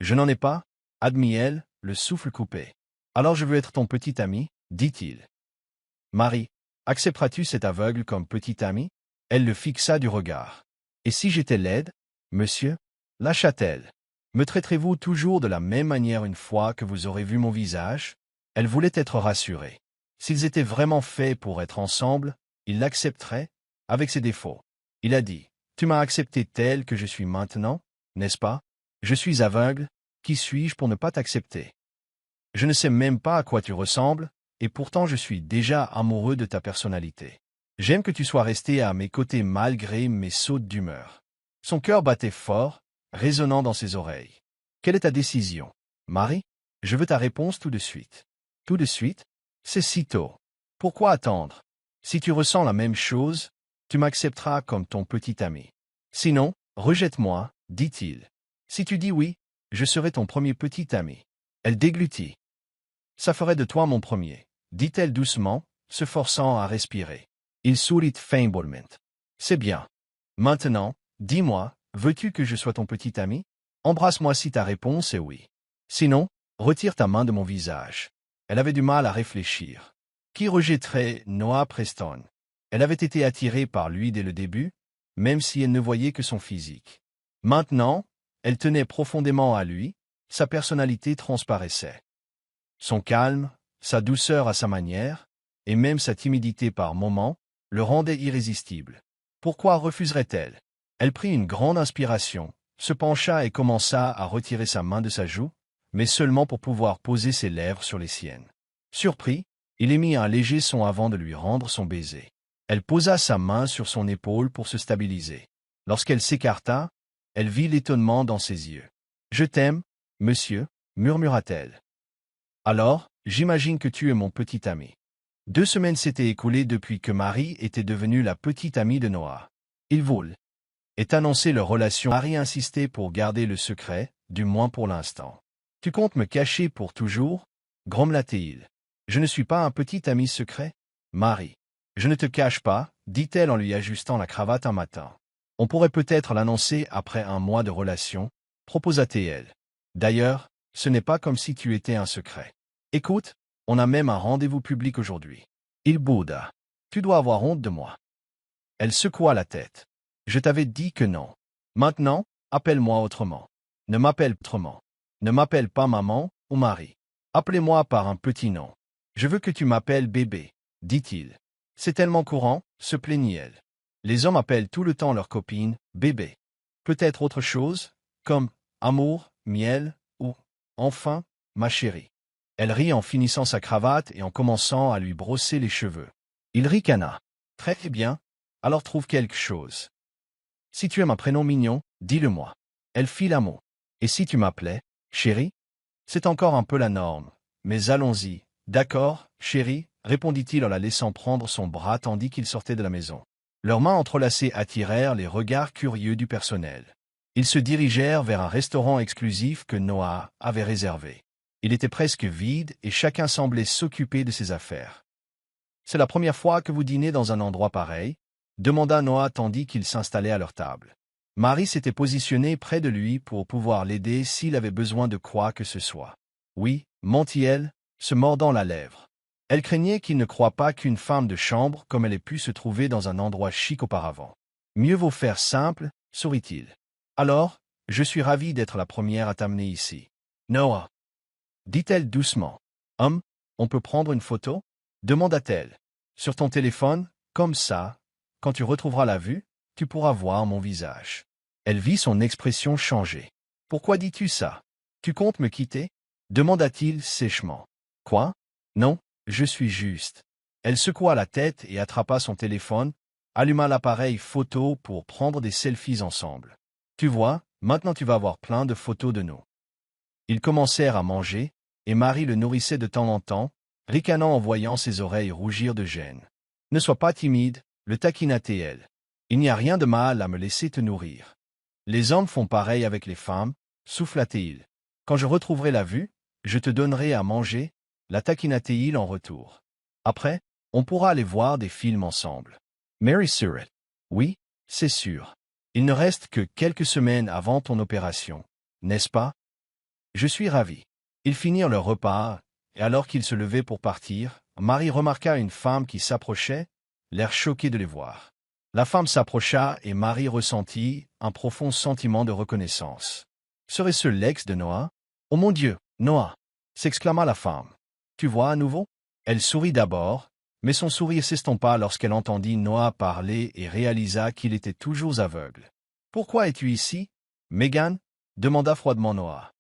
Je n'en ai pas, » admit-elle, le souffle coupé. « Alors je veux être ton petit ami, » dit-il. « Marie, accepteras-tu cet aveugle comme petit ami? » Elle le fixa du regard. « Et si j'étais laide, monsieur? » lâcha-t-elle. « Me traiterez-vous toujours de la même manière une fois que vous aurez vu mon visage? » Elle voulait être rassurée. S'ils étaient vraiment faits pour être ensemble, il l'accepterait, avec ses défauts. Il a dit, « Tu m'as accepté tel que je suis maintenant, n'est-ce pas? Je suis aveugle, qui suis-je pour ne pas t'accepter? Je ne sais même pas à quoi tu ressembles, et pourtant je suis déjà amoureux de ta personnalité. J'aime que tu sois resté à mes côtés malgré mes sautes d'humeur. » Son cœur battait fort, résonnant dans ses oreilles. « Quelle est ta décision, Marie? Je veux ta réponse tout de suite. »« Tout de suite? C'est si tôt. Pourquoi attendre? Si tu ressens la même chose, tu m'accepteras comme ton petit ami. Sinon, rejette-moi, » dit-il. « Si tu dis oui, je serai ton premier petit ami. » Elle déglutit. « Ça ferait de toi mon premier, » dit-elle doucement, se forçant à respirer. Il sourit faiblement. « C'est bien. Maintenant, dis-moi, veux-tu que je sois ton petit ami? Embrasse-moi si ta réponse est oui. Sinon, retire ta main de mon visage. » Elle avait du mal à réfléchir. Qui rejetterait Noah Preston? Elle avait été attirée par lui dès le début, même si elle ne voyait que son physique. Maintenant, elle tenait profondément à lui, sa personnalité transparaissait. Son calme, sa douceur à sa manière, et même sa timidité par moments, le rendaient irrésistible. Pourquoi refuserait-elle? Elle prit une grande inspiration, se pencha et commença à retirer sa main de sa joue, mais seulement pour pouvoir poser ses lèvres sur les siennes. Surpris, il émit un léger son avant de lui rendre son baiser. Elle posa sa main sur son épaule pour se stabiliser. Lorsqu'elle s'écarta, elle vit l'étonnement dans ses yeux. « Je t'aime, monsieur, » murmura-t-elle. « Alors, j'imagine que tu es mon petit ami. » 2 semaines s'étaient écoulées depuis que Marie était devenue la petite amie de Noah. Ils voulaient annoncer leur relation. Marie insistait pour garder le secret, du moins pour l'instant. « Tu comptes me cacher pour toujours » grommela-t-il. « Je ne suis pas un petit ami secret, Marie. »« Je ne te cache pas, » dit-elle en lui ajustant la cravate un matin. « On pourrait peut-être l'annoncer après 1 mois de relation, » proposa-t-elle. « D'ailleurs, ce n'est pas comme si tu étais un secret. Écoute, on a même un rendez-vous public aujourd'hui. » Il bouda. « Tu dois avoir honte de moi. » Elle secoua la tête. « Je t'avais dit que non. Maintenant, appelle-moi autrement. Ne m'appelle autrement. Ne m'appelle pas maman ou Marie. Appelez-moi par un petit nom. Je veux que tu m'appelles bébé, dit-il. C'est tellement courant, se plaignit-elle. Les hommes appellent tout le temps leur copine bébé. Peut-être autre chose, comme amour, miel ou, enfin, ma chérie. Elle rit en finissant sa cravate et en commençant à lui brosser les cheveux. Il ricana. Très bien, alors trouve quelque chose. Si tu aimes un prénom mignon, dis-le-moi. Elle fit la moue. Et si tu m'appelais, chérie? C'est encore un peu la norme, mais allons-y. D'accord, chérie, répondit-il en la laissant prendre son bras tandis qu'ils sortaient de la maison. Leurs mains entrelacées attirèrent les regards curieux du personnel. Ils se dirigèrent vers un restaurant exclusif que Noah avait réservé. Il était presque vide et chacun semblait s'occuper de ses affaires. « C'est la première fois que vous dînez dans un endroit pareil ?» demanda Noah tandis qu'ils s'installaient à leur table. Marie s'était positionnée près de lui pour pouvoir l'aider s'il avait besoin de quoi que ce soit. « Oui, mentit-elle, se mordant la lèvre. Elle craignait qu'il ne croie pas qu'une femme de chambre comme elle ait pu se trouver dans un endroit chic auparavant. « Mieux vaut faire simple, » sourit-il. « Alors, je suis ravie d'être la première à t'amener ici. »« Noah, » dit-elle doucement. « On peut prendre une photo ?» demanda-t-elle. « Sur ton téléphone, comme ça, quand tu retrouveras la vue, tu pourras voir mon visage. » Elle vit son expression changer. « Pourquoi dis-tu ça? Tu comptes me quitter ?» demanda-t-il sèchement. « Quoi? Non, je suis juste. » Elle secoua la tête et attrapa son téléphone, alluma l'appareil photo pour prendre des selfies ensemble. « Tu vois, maintenant tu vas avoir plein de photos de nous. » Ils commencèrent à manger, et Marie le nourrissait de temps en temps, ricanant en voyant ses oreilles rougir de gêne. « Ne sois pas timide, » le taquina-t-elle. « Il n'y a rien de mal à me laisser te nourrir. Les hommes font pareil avec les femmes, » souffla-t-il. « Quand je retrouverai la vue, je te donnerai à manger, » la taquina-t-il en retour. « Après, on pourra aller voir des films ensemble. » Mary Surratt. « Oui, c'est sûr. Il ne reste que quelques semaines avant ton opération, n'est-ce pas? » Je suis ravi. Ils finirent leur repas, et alors qu'ils se levaient pour partir, Marie remarqua une femme qui s'approchait, l'air choqué de les voir. La femme s'approcha et Marie ressentit un profond sentiment de reconnaissance. Serait-ce l'ex de Noah? « Oh mon Dieu, Noah !» s'exclama la femme. « Tu vois à nouveau ?» Elle sourit d'abord, mais son sourire s'estompa lorsqu'elle entendit Noah parler et réalisa qu'il était toujours aveugle. « Pourquoi es-tu ici, Megan ?» demanda froidement Noah.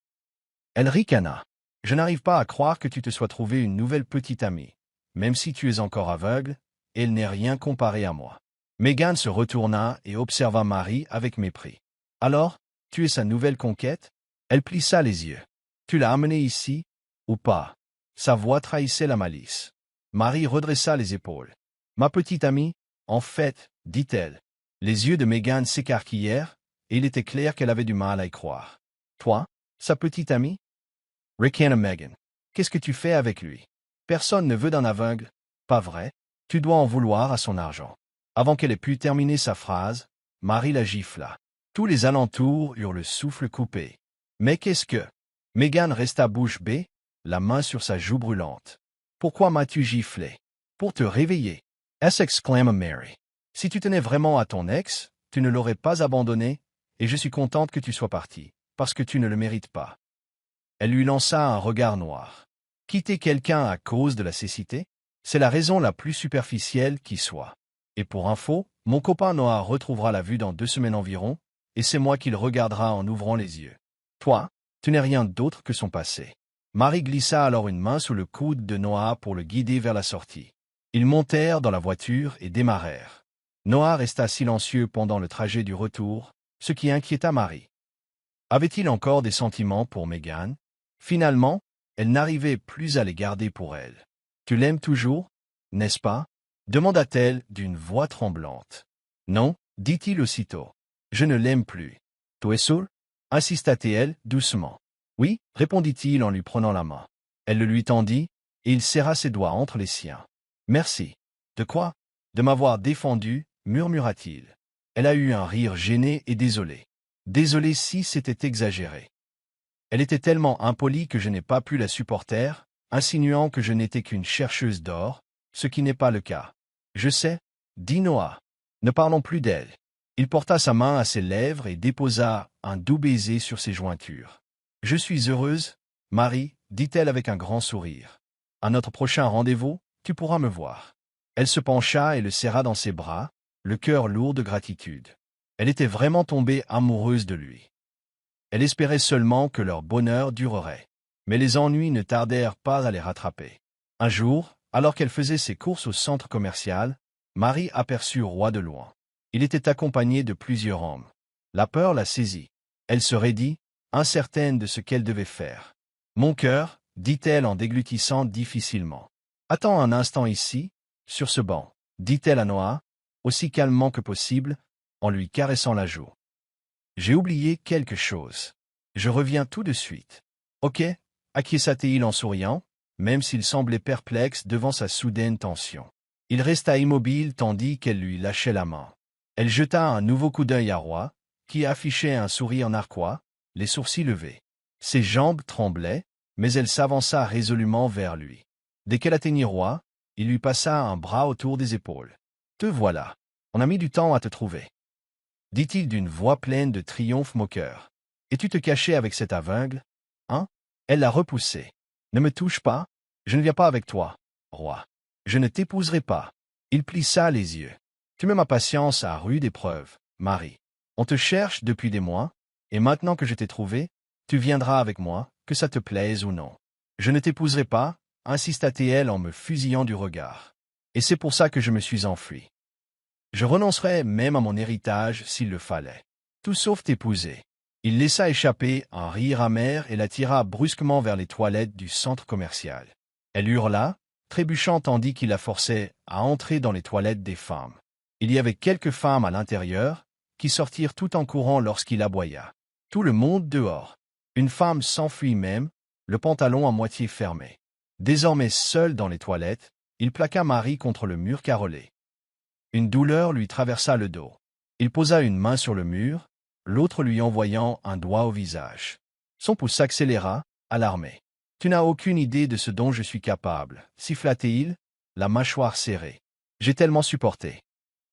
Elle ricana. « Je n'arrive pas à croire que tu te sois trouvé une nouvelle petite amie. Même si tu es encore aveugle, elle n'est rien comparée à moi. » Megan se retourna et observa Marie avec mépris. « Alors, tu es sa nouvelle conquête ?» Elle plissa les yeux. « Tu l'as amenée ici, ou pas ?» Sa voix trahissait la malice. Marie redressa les épaules. « Ma petite amie, en fait, » dit-elle. Les yeux de Megan s'écarquillèrent, et il était clair qu'elle avait du mal à y croire. « Toi, sa petite amie? » Ricana Megan. « Qu'est-ce que tu fais avec lui? Personne ne veut d'un aveugle, pas vrai? Tu dois en vouloir à son argent. » Avant qu'elle ait pu terminer sa phrase, Marie la gifla. Tous les alentours eurent le souffle coupé. « Mais qu'est-ce que... » Megan resta bouche bée, la main sur sa joue brûlante. « Pourquoi m'as-tu giflé? »« Pour te réveiller. » s'exclama Mary. « Si tu tenais vraiment à ton ex, tu ne l'aurais pas abandonné, et je suis contente que tu sois partie, parce que tu ne le mérites pas. » Elle lui lança un regard noir. Quitter quelqu'un à cause de la cécité? C'est la raison la plus superficielle qui soit. Et pour info, mon copain Noah retrouvera la vue dans 2 semaines environ, et c'est moi qu'il regardera en ouvrant les yeux. Toi, tu n'es rien d'autre que son passé. Marie glissa alors une main sous le coude de Noah pour le guider vers la sortie. Ils montèrent dans la voiture et démarrèrent. Noah resta silencieux pendant le trajet du retour, ce qui inquiéta Marie. Avait-il encore des sentiments pour Megan? Finalement, elle n'arrivait plus à les garder pour elle. « Tu l'aimes toujours, n'est-ce pas » demanda-t-elle d'une voix tremblante. « Non, dit-il aussitôt. Je ne l'aime plus. Tu es sûr » insista-t-elle doucement. « Oui, répondit-il en lui prenant la main. Elle le lui tendit, et il serra ses doigts entre les siens. « Merci. De quoi? De m'avoir défendu, murmura-t-il. Elle a eu un rire gêné et désolé. Désolé si c'était exagéré. Elle était tellement impolie que je n'ai pas pu la supporter, insinuant que je n'étais qu'une chercheuse d'or, ce qui n'est pas le cas. Je sais, dit Noah. Ne parlons plus d'elle. Il porta sa main à ses lèvres et déposa un doux baiser sur ses jointures. Je suis heureuse, Marie, dit-elle avec un grand sourire. À notre prochain rendez-vous, tu pourras me voir. Elle se pencha et le serra dans ses bras, le cœur lourd de gratitude. Elle était vraiment tombée amoureuse de lui. Elle espérait seulement que leur bonheur durerait. Mais les ennuis ne tardèrent pas à les rattraper. Un jour, alors qu'elle faisait ses courses au centre commercial, Marie aperçut Roy de loin. Il était accompagné de plusieurs hommes. La peur la saisit. Elle se raidit, incertaine de ce qu'elle devait faire. « Mon cœur, dit-elle en déglutissant difficilement. Attends un instant ici, sur ce banc, dit-elle à Noah, aussi calmement que possible, en lui caressant la joue. J'ai oublié quelque chose. Je reviens tout de suite. Ok, acquiesça-t-il en souriant, même s'il semblait perplexe devant sa soudaine tension. Il resta immobile tandis qu'elle lui lâchait la main. Elle jeta un nouveau coup d'œil à Roy, qui affichait un sourire narquois, les sourcils levés. Ses jambes tremblaient, mais elle s'avança résolument vers lui. Dès qu'elle atteignit Roy, il lui passa un bras autour des épaules. « Te voilà. On a mis du temps à te trouver. » dit-il d'une voix pleine de triomphe moqueur. « Et tu te cachais avec cet aveugle, hein ?» Elle l'a repoussé. « Ne me touche pas, je ne viens pas avec toi, Roy. Je ne t'épouserai pas. » Il plissa les yeux. « Tu mets ma patience à rude épreuve, Marie. On te cherche depuis des mois, et maintenant que je t'ai trouvé, tu viendras avec moi, que ça te plaise ou non. Je ne t'épouserai pas, insista-t-elle en me fusillant du regard. Et c'est pour ça que je me suis enfui. Je renoncerais même à mon héritage s'il le fallait. Tout sauf t'épouser. » Il laissa échapper un rire amer et la tira brusquement vers les toilettes du centre commercial. Elle hurla, trébuchant tandis qu'il la forçait à entrer dans les toilettes des femmes. Il y avait quelques femmes à l'intérieur, qui sortirent tout en courant lorsqu'il aboya. Tout le monde dehors. Une femme s'enfuit même, le pantalon à moitié fermé. Désormais seul dans les toilettes, il plaqua Marie contre le mur carrelé. Une douleur lui traversa le dos. Il posa une main sur le mur, l'autre lui envoyant un doigt au visage. Son pouce s'accéléra, alarmé. « Tu n'as aucune idée de ce dont je suis capable, » siffla-t-il, la mâchoire serrée. « J'ai tellement supporté.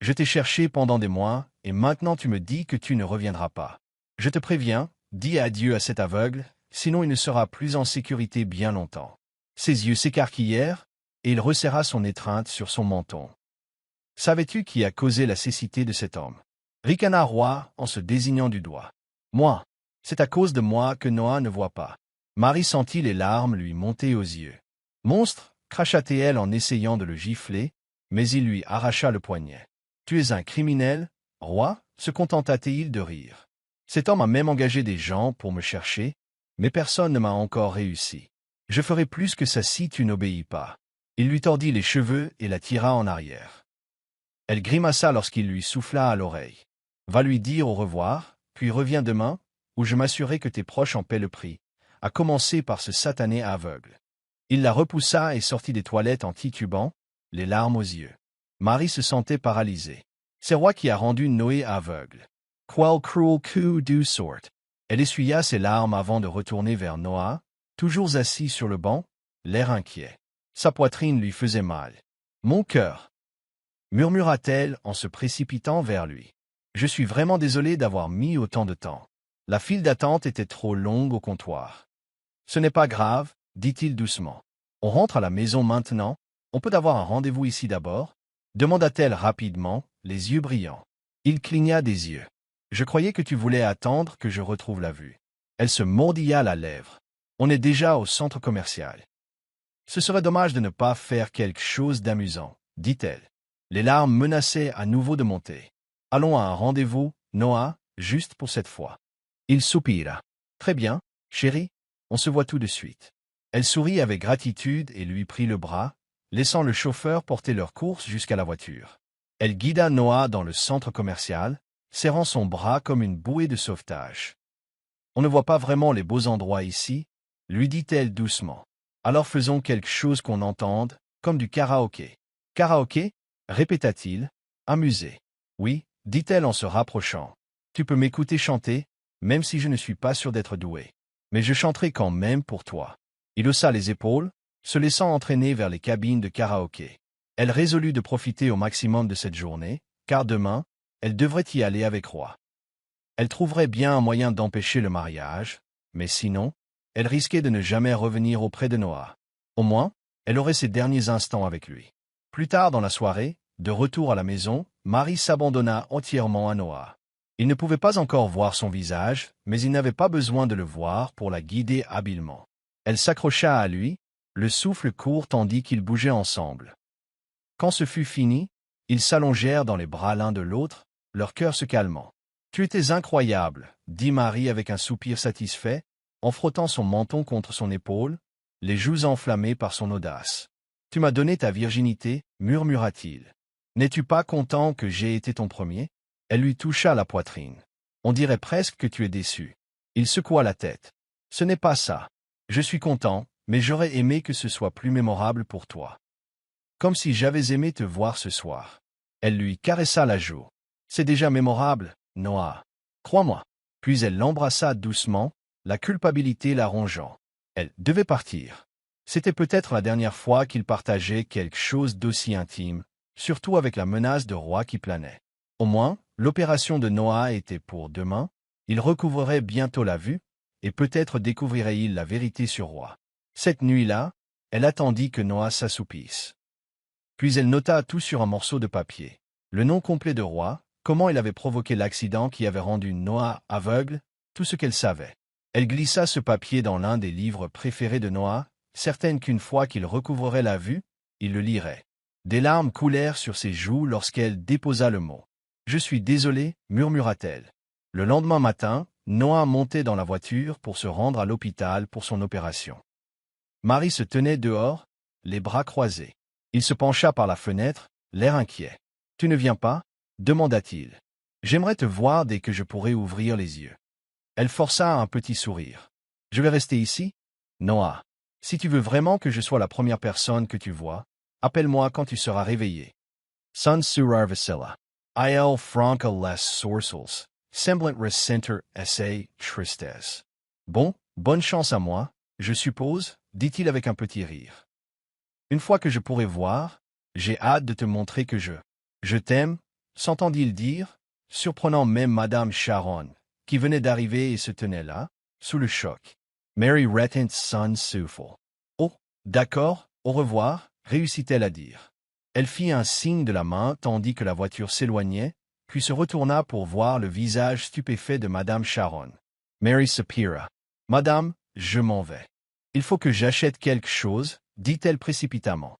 Je t'ai cherché pendant des mois, et maintenant tu me dis que tu ne reviendras pas. Je te préviens, dis adieu à cet aveugle, sinon il ne sera plus en sécurité bien longtemps. » Ses yeux s'écarquillèrent, et il resserra son étreinte sur son menton. « Savais-tu qui a causé la cécité de cet homme » ricana Roy en se désignant du doigt. « Moi. C'est à cause de moi que Noah ne voit pas. » Marie sentit les larmes lui monter aux yeux. « Monstre » cracha-t-elle en essayant de le gifler, mais il lui arracha le poignet. « Tu es un criminel, Roy » se contenta-t-il de rire. « Cet homme a même engagé des gens pour me chercher, mais personne ne m'a encore réussi. Je ferai plus que ça si tu n'obéis pas. » Il lui tordit les cheveux et la tira en arrière. Elle grimaça lorsqu'il lui souffla à l'oreille. « Va lui dire au revoir, puis reviens demain, où je m'assurerai que tes proches en paient le prix, à commencer par ce satané aveugle. » Il la repoussa et sortit des toilettes en titubant, les larmes aux yeux. Marie se sentait paralysée. C'est Roy qui a rendu Noé aveugle. Quel cruel coup du sort. Elle essuya ses larmes avant de retourner vers Noah, toujours assis sur le banc, l'air inquiet. Sa poitrine lui faisait mal. « Mon cœur » murmura-t-elle en se précipitant vers lui. « Je suis vraiment désolée d'avoir mis autant de temps. La file d'attente était trop longue au comptoir. »« Ce n'est pas grave, dit-il doucement. On rentre à la maison maintenant? On peut avoir un rendez-vous ici d'abord? Demanda-t-elle rapidement, les yeux brillants. Il cligna des yeux. Je croyais que tu voulais attendre que je retrouve la vue. Elle se mordilla la lèvre. On est déjà au centre commercial. Ce serait dommage de ne pas faire quelque chose d'amusant, dit-elle. Les larmes menaçaient à nouveau de monter. Allons à un rendez-vous, Noah, juste pour cette fois. Il soupira. Très bien, chérie, on se voit tout de suite. Elle sourit avec gratitude et lui prit le bras, laissant le chauffeur porter leur course jusqu'à la voiture. Elle guida Noah dans le centre commercial, serrant son bras comme une bouée de sauvetage. On ne voit pas vraiment les beaux endroits ici, lui dit-elle doucement. Alors faisons quelque chose qu'on entende, comme du karaoké. Karaoké? Répéta-t-il, amusé. Oui, dit-elle en se rapprochant. Tu peux m'écouter chanter, même si je ne suis pas sûr d'être doué. Mais je chanterai quand même pour toi. Il haussa les épaules, se laissant entraîner vers les cabines de karaoké. Elle résolut de profiter au maximum de cette journée, car demain, elle devrait y aller avec Roy. Elle trouverait bien un moyen d'empêcher le mariage, mais sinon, elle risquait de ne jamais revenir auprès de Noah. Au moins, elle aurait ses derniers instants avec lui. Plus tard dans la soirée, de retour à la maison, Marie s'abandonna entièrement à Noah. Il ne pouvait pas encore voir son visage, mais il n'avait pas besoin de le voir pour la guider habilement. Elle s'accrocha à lui, le souffle court tandis qu'ils bougeaient ensemble. Quand ce fut fini, ils s'allongèrent dans les bras l'un de l'autre, leur cœur se calmant. « Tu étais incroyable, » dit Marie avec un soupir satisfait, en frottant son menton contre son épaule, les joues enflammées par son audace. « Tu m'as donné ta virginité, murmura-t-il. N'es-tu pas content que j'aie été ton premier? » Elle lui toucha la poitrine. « On dirait presque que tu es déçu. » Il secoua la tête. « Ce n'est pas ça. Je suis content, mais j'aurais aimé que ce soit plus mémorable pour toi. Comme si j'avais aimé te voir ce soir. » Elle lui caressa la joue. « C'est déjà mémorable, Noah. Crois-moi. » Puis elle l'embrassa doucement, la culpabilité la rongeant. Elle devait partir. C'était peut-être la dernière fois qu'ils partageaient quelque chose d'aussi intime, surtout avec la menace de Roy qui planait. Au moins, l'opération de Noah était pour demain, il recouvrerait bientôt la vue, et peut-être découvrirait-il la vérité sur Roy. Cette nuit-là, elle attendit que Noah s'assoupisse. Puis elle nota tout sur un morceau de papier. Le nom complet de Roy, comment il avait provoqué l'accident qui avait rendu Noah aveugle, tout ce qu'elle savait. Elle glissa ce papier dans l'un des livres préférés de Noah, certaine qu'une fois qu'il recouvrerait la vue, il le lirait. Des larmes coulèrent sur ses joues lorsqu'elle déposa le mot. « Je suis désolée, murmura-t-elle. » Le lendemain matin, Noah montait dans la voiture pour se rendre à l'hôpital pour son opération. Marie se tenait dehors, les bras croisés. Il se pencha par la fenêtre, l'air inquiet. « Tu ne viens pas? » demanda-t-il. « J'aimerais te voir dès que je pourrai ouvrir les yeux. » Elle força un petit sourire. « Je vais rester ici? Noah, si tu veux vraiment que je sois la première personne que tu vois, appelle-moi quand tu seras réveillé. » Sun surar Vasila. Il franca les sourcils, semblant ressentir assez tristesse. « Bon, bonne chance à moi, je suppose, dit-il avec un petit rire. Une fois que je pourrai voir, j'ai hâte de te montrer que je t'aime, s'entendit-il dire, surprenant même Madame Sharon, qui venait d'arriver et se tenait là, sous le choc. Mary retint son souffle. Oh, d'accord, au revoir, réussit-elle à dire. Elle fit un signe de la main tandis que la voiture s'éloignait, puis se retourna pour voir le visage stupéfait de Madame Sharon. Mary soupira. « Madame, je m'en vais. Il faut que j'achète quelque chose, dit-elle précipitamment.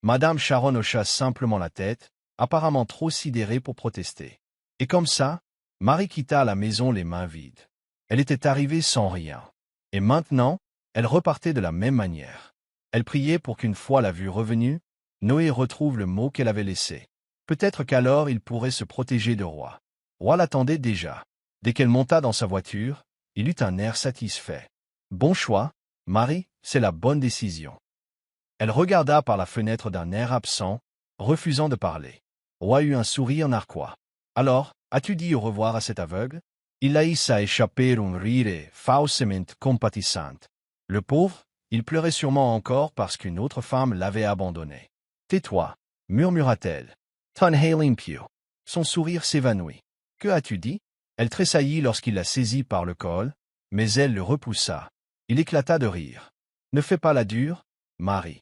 Madame Sharon hocha simplement la tête, apparemment trop sidérée pour protester. Et comme ça, Marie quitta la maison les mains vides. Elle était arrivée sans rien. Et maintenant, elle repartait de la même manière. Elle priait pour qu'une fois la vue revenue, Noé retrouve le mot qu'elle avait laissé. Peut-être qu'alors il pourrait se protéger de Roy. Roy l'attendait déjà. Dès qu'elle monta dans sa voiture, il eut un air satisfait. « Bon choix, Marie, c'est la bonne décision. » Elle regarda par la fenêtre d'un air absent, refusant de parler. Roy eut un sourire narquois. « Alors, as-tu dit au revoir à cet aveugle? » Il laissa échapper un rire faussement compatissant. Le pauvre, il pleurait sûrement encore parce qu'une autre femme l'avait abandonné. « Tais-toi, murmura-t-elle. Ton limpio. » Son sourire s'évanouit. « Que as-tu dit? » Elle tressaillit lorsqu'il la saisit par le col, mais elle le repoussa. Il éclata de rire. « Ne fais pas la dure, Marie.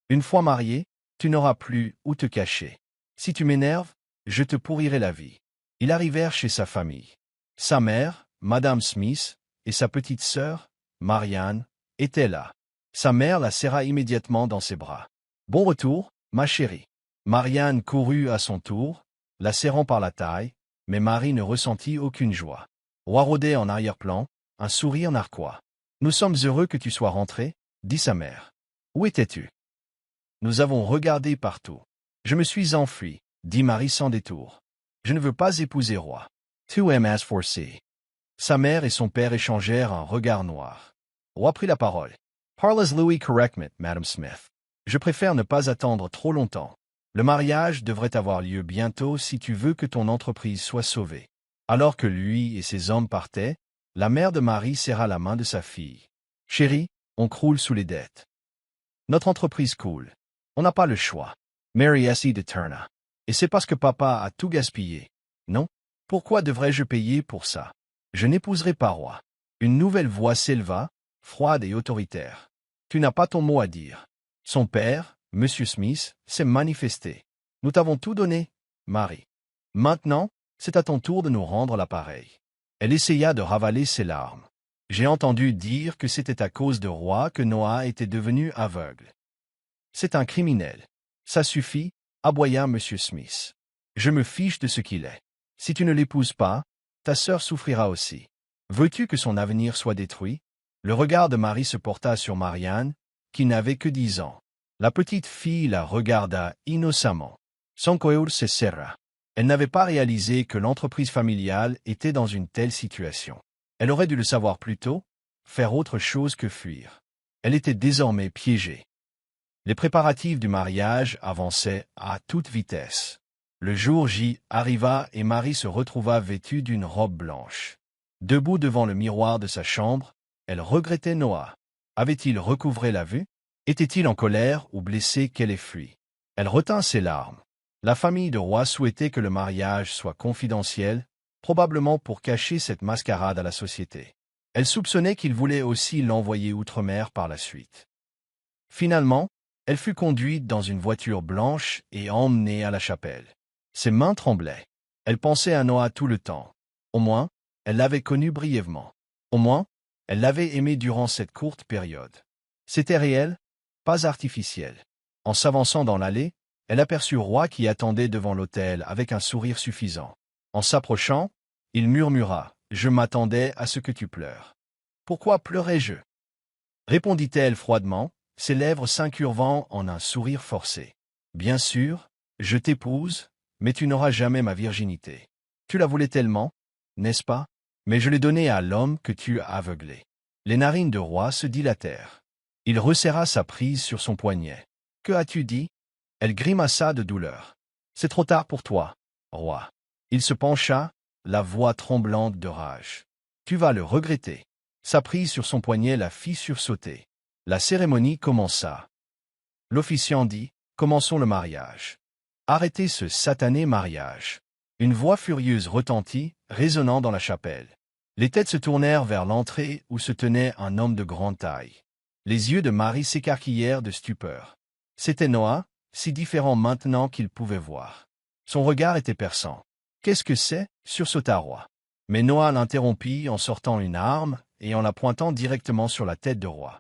Une fois marié, tu n'auras plus où te cacher. Si tu m'énerves, je te pourrirai la vie. Ils arrivèrent chez sa famille. Sa mère, Madame Smith, et sa petite sœur, Marianne, étaient là. Sa mère la serra immédiatement dans ses bras. « Bon retour, ma chérie. » Marianne courut à son tour, la serrant par la taille, mais Marie ne ressentit aucune joie. Roi rôdait en arrière-plan, un sourire narquois. « Nous sommes heureux que tu sois rentré, » dit sa mère. « Où étais-tu? » « Nous avons regardé partout. Je me suis enfui, » dit Marie sans détour. « Je ne veux pas épouser roi. Tu m'as forcé. » Sa mère et son père échangèrent un regard noir. Roi prit la parole. « Parlez-lui correctement, Madame Smith. Je préfère ne pas attendre trop longtemps. Le mariage devrait avoir lieu bientôt si tu veux que ton entreprise soit sauvée. » Alors que lui et ses hommes partaient, la mère de Marie serra la main de sa fille. « Chérie, on croule sous les dettes. Notre entreprise coule. On n'a pas le choix. » Mary s'y détourna. « Et c'est parce que papa a tout gaspillé. Non? Pourquoi devrais-je payer pour ça? Je n'épouserai pas roi. » Une nouvelle voix s'éleva, froide et autoritaire. « Tu n'as pas ton mot à dire. » Son père, Monsieur Smith, s'est manifesté. « Nous t'avons tout donné, Marie. Maintenant, c'est à ton tour de nous rendre l'appareil. » Elle essaya de ravaler ses larmes. « J'ai entendu dire que c'était à cause de roi que Noah était devenu aveugle. C'est un criminel. Ça suffit, » aboya M. Smith. « Je me fiche de ce qu'il est. Si tu ne l'épouses pas, ta sœur souffrira aussi. Veux-tu que son avenir soit détruit? » Le regard de Marie se porta sur Marianne, qui n'avait que 10 ans. La petite fille la regarda innocemment. Son cœur se serra. Elle n'avait pas réalisé que l'entreprise familiale était dans une telle situation. Elle aurait dû le savoir plus tôt, faire autre chose que fuir. Elle était désormais piégée. Les préparatifs du mariage avançaient à toute vitesse. Le jour J arriva et Marie se retrouva vêtue d'une robe blanche. Debout devant le miroir de sa chambre, elle regrettait Noah. Avait-il recouvré la vue? Était-il en colère ou blessé qu'elle ait fui? Elle retint ses larmes. La famille de roi souhaitait que le mariage soit confidentiel, probablement pour cacher cette mascarade à la société. Elle soupçonnait qu'il voulait aussi l'envoyer outre-mer par la suite. Finalement, elle fut conduite dans une voiture blanche et emmenée à la chapelle. Ses mains tremblaient. Elle pensait à Noah tout le temps. Au moins, elle l'avait connu brièvement. Au moins, elle l'avait aimé durant cette courte période. C'était réel, pas artificiel. En s'avançant dans l'allée, elle aperçut Roi qui attendait devant l'autel avec un sourire suffisant. En s'approchant, il murmura « Je m'attendais à ce que tu pleures. »« Pourquoi pleurais-je » répondit-elle froidement, ses lèvres s'incurvant en un sourire forcé. « Bien sûr, je t'épouse, mais tu n'auras jamais ma virginité. Tu la voulais tellement, n'est-ce pas? Mais je l'ai donnée à l'homme que tu as aveuglé. » Les narines de Roi se dilatèrent. Il resserra sa prise sur son poignet. « Que as-tu dit » Elle grimaça de douleur. « C'est trop tard pour toi, Roi. » Il se pencha, la voix tremblante de rage. « Tu vas le regretter. » Sa prise sur son poignet la fit sursauter. La cérémonie commença. L'officiant dit « Commençons le mariage. » Arrêtez ce satané mariage. Une voix furieuse retentit, résonnant dans la chapelle. Les têtes se tournèrent vers l'entrée où se tenait un homme de grande taille. Les yeux de Marie s'écarquillèrent de stupeur. C'était Noah, si différent maintenant qu'il pouvait voir. Son regard était perçant. « Qu'est-ce que c'est » sursauta Roi. Mais Noah l'interrompit en sortant une arme et en la pointant directement sur la tête de Roi.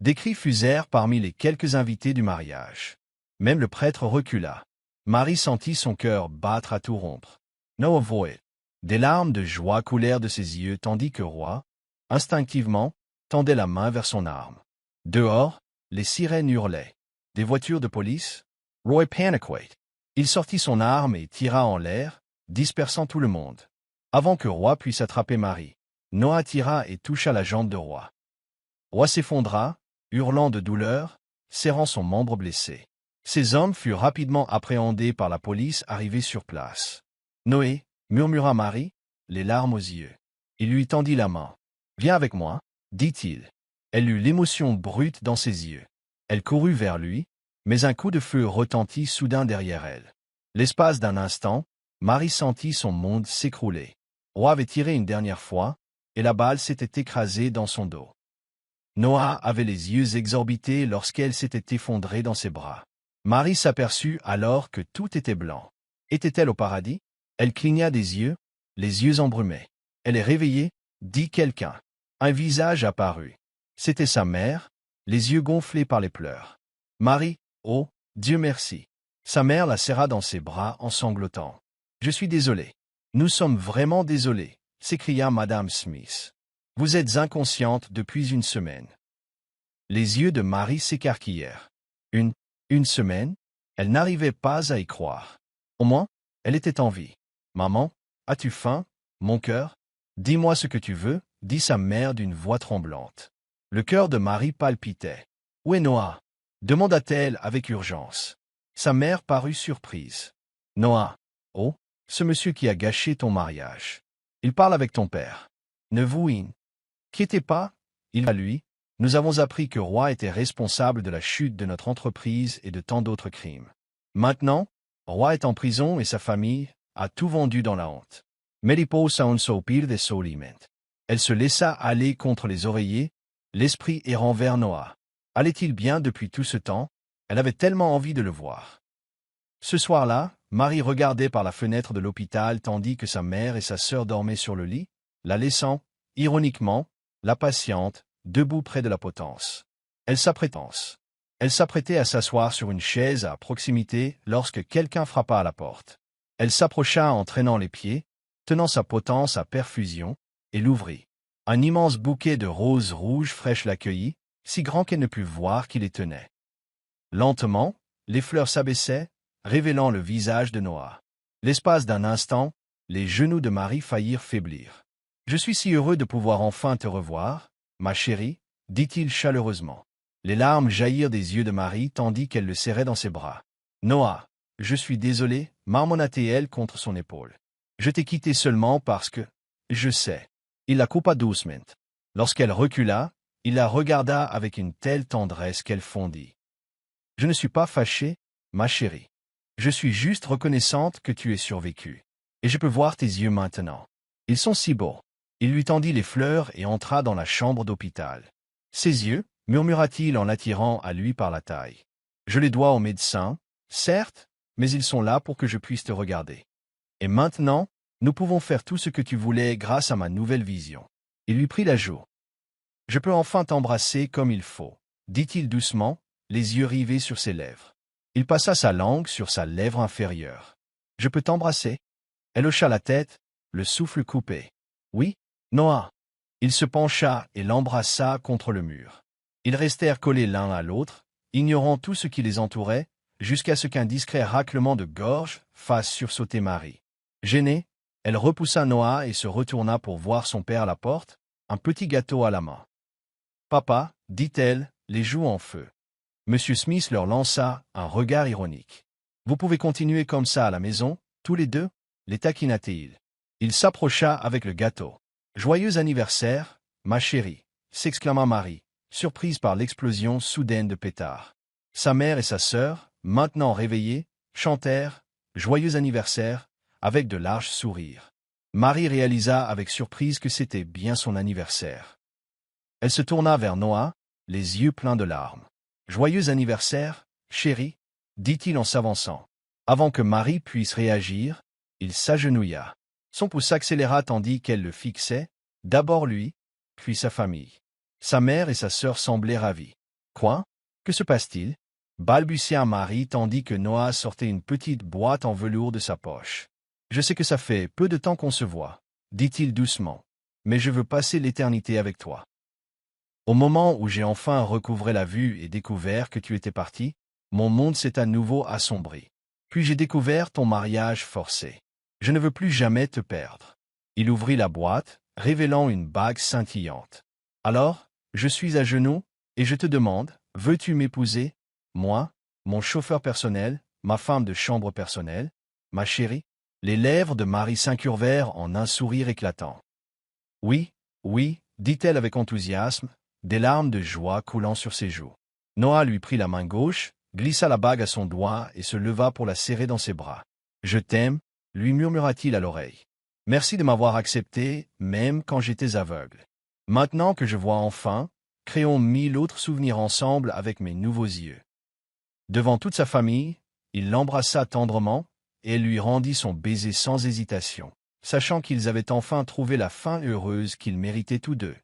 Des cris fusèrent parmi les quelques invités du mariage. Même le prêtre recula. Marie sentit son cœur battre à tout rompre. Noah voit. Des larmes de joie coulèrent de ses yeux tandis que Roi, instinctivement, tendait la main vers son arme. Dehors, les sirènes hurlaient. Des voitures de police? Roy paniquait. Il sortit son arme et tira en l'air, dispersant tout le monde. Avant que Roi puisse attraper Marie, Noah tira et toucha la jambe de Roi. Roi s'effondra, hurlant de douleur, serrant son membre blessé. Ces hommes furent rapidement appréhendés par la police arrivée sur place. « Noé » murmura Marie, les larmes aux yeux. Il lui tendit la main. « Viens avec moi » dit-il. Elle eut l'émotion brute dans ses yeux. Elle courut vers lui, mais un coup de feu retentit soudain derrière elle. L'espace d'un instant, Marie sentit son monde s'écrouler. Roi avait tiré une dernière fois, et la balle s'était écrasée dans son dos. Noah avait les yeux exorbités lorsqu'elle s'était effondrée dans ses bras. Marie s'aperçut alors que tout était blanc. Était-elle au paradis? Elle cligna des yeux, les yeux embrumés. Elle est réveillée, dit quelqu'un. Un visage apparut. C'était sa mère, les yeux gonflés par les pleurs. Marie, oh, Dieu merci. Sa mère la serra dans ses bras en sanglotant. Je suis désolé. Nous sommes vraiment désolés, s'écria Madame Smith. Vous êtes inconsciente depuis une semaine. Les yeux de Marie s'écarquillèrent. Une semaine? Elle n'arrivait pas à y croire. Au moins, elle était en vie. Maman, as-tu faim, mon cœur? Dis-moi ce que tu veux, dit sa mère d'une voix tremblante. Le cœur de Marie palpitait. Où est Noah? Demanda-t-elle avec urgence. Sa mère parut surprise. Noah, oh, ce monsieur qui a gâché ton mariage. Il parle avec ton père. Ne vous inquiétez pas, il va lui. Nous avons appris que Roy était responsable de la chute de notre entreprise et de tant d'autres crimes. Maintenant, Roy est en prison et sa famille a tout vendu dans la honte. Mariposa un soupir de souliment. Elle se laissa aller contre les oreillers, l'esprit errant vers Noah. Allait-il bien depuis tout ce temps? Elle avait tellement envie de le voir. Ce soir-là, Marie regardait par la fenêtre de l'hôpital tandis que sa mère et sa sœur dormaient sur le lit, la laissant, ironiquement, la patiente, debout près de la potence. Elle s'apprêtait à s'asseoir sur une chaise à proximité lorsque quelqu'un frappa à la porte. Elle s'approcha en traînant les pieds, tenant sa potence à perfusion, et l'ouvrit. Un immense bouquet de roses rouges fraîches l'accueillit, si grand qu'elle ne put voir qui les tenait. Lentement, les fleurs s'abaissaient, révélant le visage de Noah. L'espace d'un instant, les genoux de Marie faillirent faiblir. « Je suis si heureux de pouvoir enfin te revoir, ma chérie, dit-il chaleureusement. Les larmes jaillirent des yeux de Marie tandis qu'elle le serrait dans ses bras. Noah, je suis désolé, marmonna-t-elle contre son épaule. Je t'ai quitté seulement parce que... Je sais. Il la coupa doucement. Lorsqu'elle recula, il la regarda avec une telle tendresse qu'elle fondit. Je ne suis pas fâchée, ma chérie. Je suis juste reconnaissante que tu aies survécu. Et je peux voir tes yeux maintenant. Ils sont si beaux. Il lui tendit les fleurs et entra dans la chambre d'hôpital. Ses yeux, murmura-t-il en l'attirant à lui par la taille. Je les dois au médecin, certes, mais ils sont là pour que je puisse te regarder. Et maintenant, nous pouvons faire tout ce que tu voulais grâce à ma nouvelle vision. Il lui prit la joue. Je peux enfin t'embrasser comme il faut, dit-il doucement, les yeux rivés sur ses lèvres. Il passa sa langue sur sa lèvre inférieure. Je peux t'embrasser? Elle hocha la tête, le souffle coupé. Oui, Noah. Il se pencha et l'embrassa contre le mur. Ils restèrent collés l'un à l'autre, ignorant tout ce qui les entourait, jusqu'à ce qu'un discret raclement de gorge fasse sursauter Marie. Gênée, elle repoussa Noah et se retourna pour voir son père à la porte, un petit gâteau à la main. « Papa, dit-elle, les joues en feu. » Monsieur Smith leur lança un regard ironique. « Vous pouvez continuer comme ça à la maison, tous les deux ?» les taquina-t-il. Il s'approcha avec le gâteau. « Joyeux anniversaire, ma chérie !» s'exclama Marie, surprise par l'explosion soudaine de pétards. Sa mère et sa sœur, maintenant réveillées, chantèrent « Joyeux anniversaire !» avec de larges sourires. Marie réalisa avec surprise que c'était bien son anniversaire. Elle se tourna vers Noah, les yeux pleins de larmes. « Joyeux anniversaire, chérie !» dit-il en s'avançant. Avant que Marie puisse réagir, il s'agenouilla. Son pouce s'accéléra tandis qu'elle le fixait, d'abord lui, puis sa famille. Sa mère et sa sœur semblaient ravies. « Quoi? Que se passe-t-il » balbutia Marie tandis que Noah sortait une petite boîte en velours de sa poche. « Je sais que ça fait peu de temps qu'on se voit, dit-il doucement, mais je veux passer l'éternité avec toi. Au moment où j'ai enfin recouvré la vue et découvert que tu étais parti, mon monde s'est à nouveau assombri. Puis j'ai découvert ton mariage forcé. Je ne veux plus jamais te perdre. » Il ouvrit la boîte, révélant une bague scintillante. « Alors, je suis à genoux, et je te demande, veux-tu m'épouser, moi, mon chauffeur personnel, ma femme de chambre personnelle, ma chérie ?» Les lèvres de Marie s'incurvèrent en un sourire éclatant. « Oui, oui, dit-elle avec enthousiasme, des larmes de joie coulant sur ses joues. Noah lui prit la main gauche, glissa la bague à son doigt et se leva pour la serrer dans ses bras. « Je t'aime, » lui murmura-t-il à l'oreille. « Merci de m'avoir accepté, même quand j'étais aveugle. Maintenant que je vois enfin, créons 1000 autres souvenirs ensemble avec mes nouveaux yeux. Devant toute sa famille, il l'embrassa tendrement, et elle lui rendit son baiser sans hésitation, sachant qu'ils avaient enfin trouvé la fin heureuse qu'ils méritaient tous deux.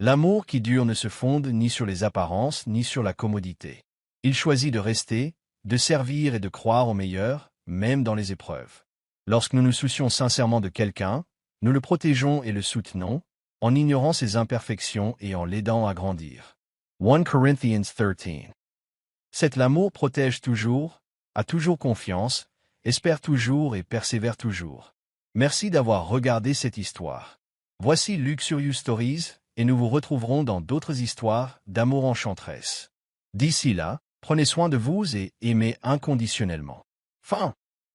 L'amour qui dure ne se fonde ni sur les apparences ni sur la commodité. Il choisit de rester, de servir et de croire au meilleur, même dans les épreuves. Lorsque nous nous soucions sincèrement de quelqu'un, nous le protégeons et le soutenons, en ignorant ses imperfections et en l'aidant à grandir. 1 Corinthians 13. L'amour protège toujours, a toujours confiance, espère toujours et persévère toujours. Merci d'avoir regardé cette histoire. Voici Luxurious Stories, et nous vous retrouverons dans d'autres histoires d'amour enchanteresse. D'ici là, prenez soin de vous et aimez inconditionnellement. Fin.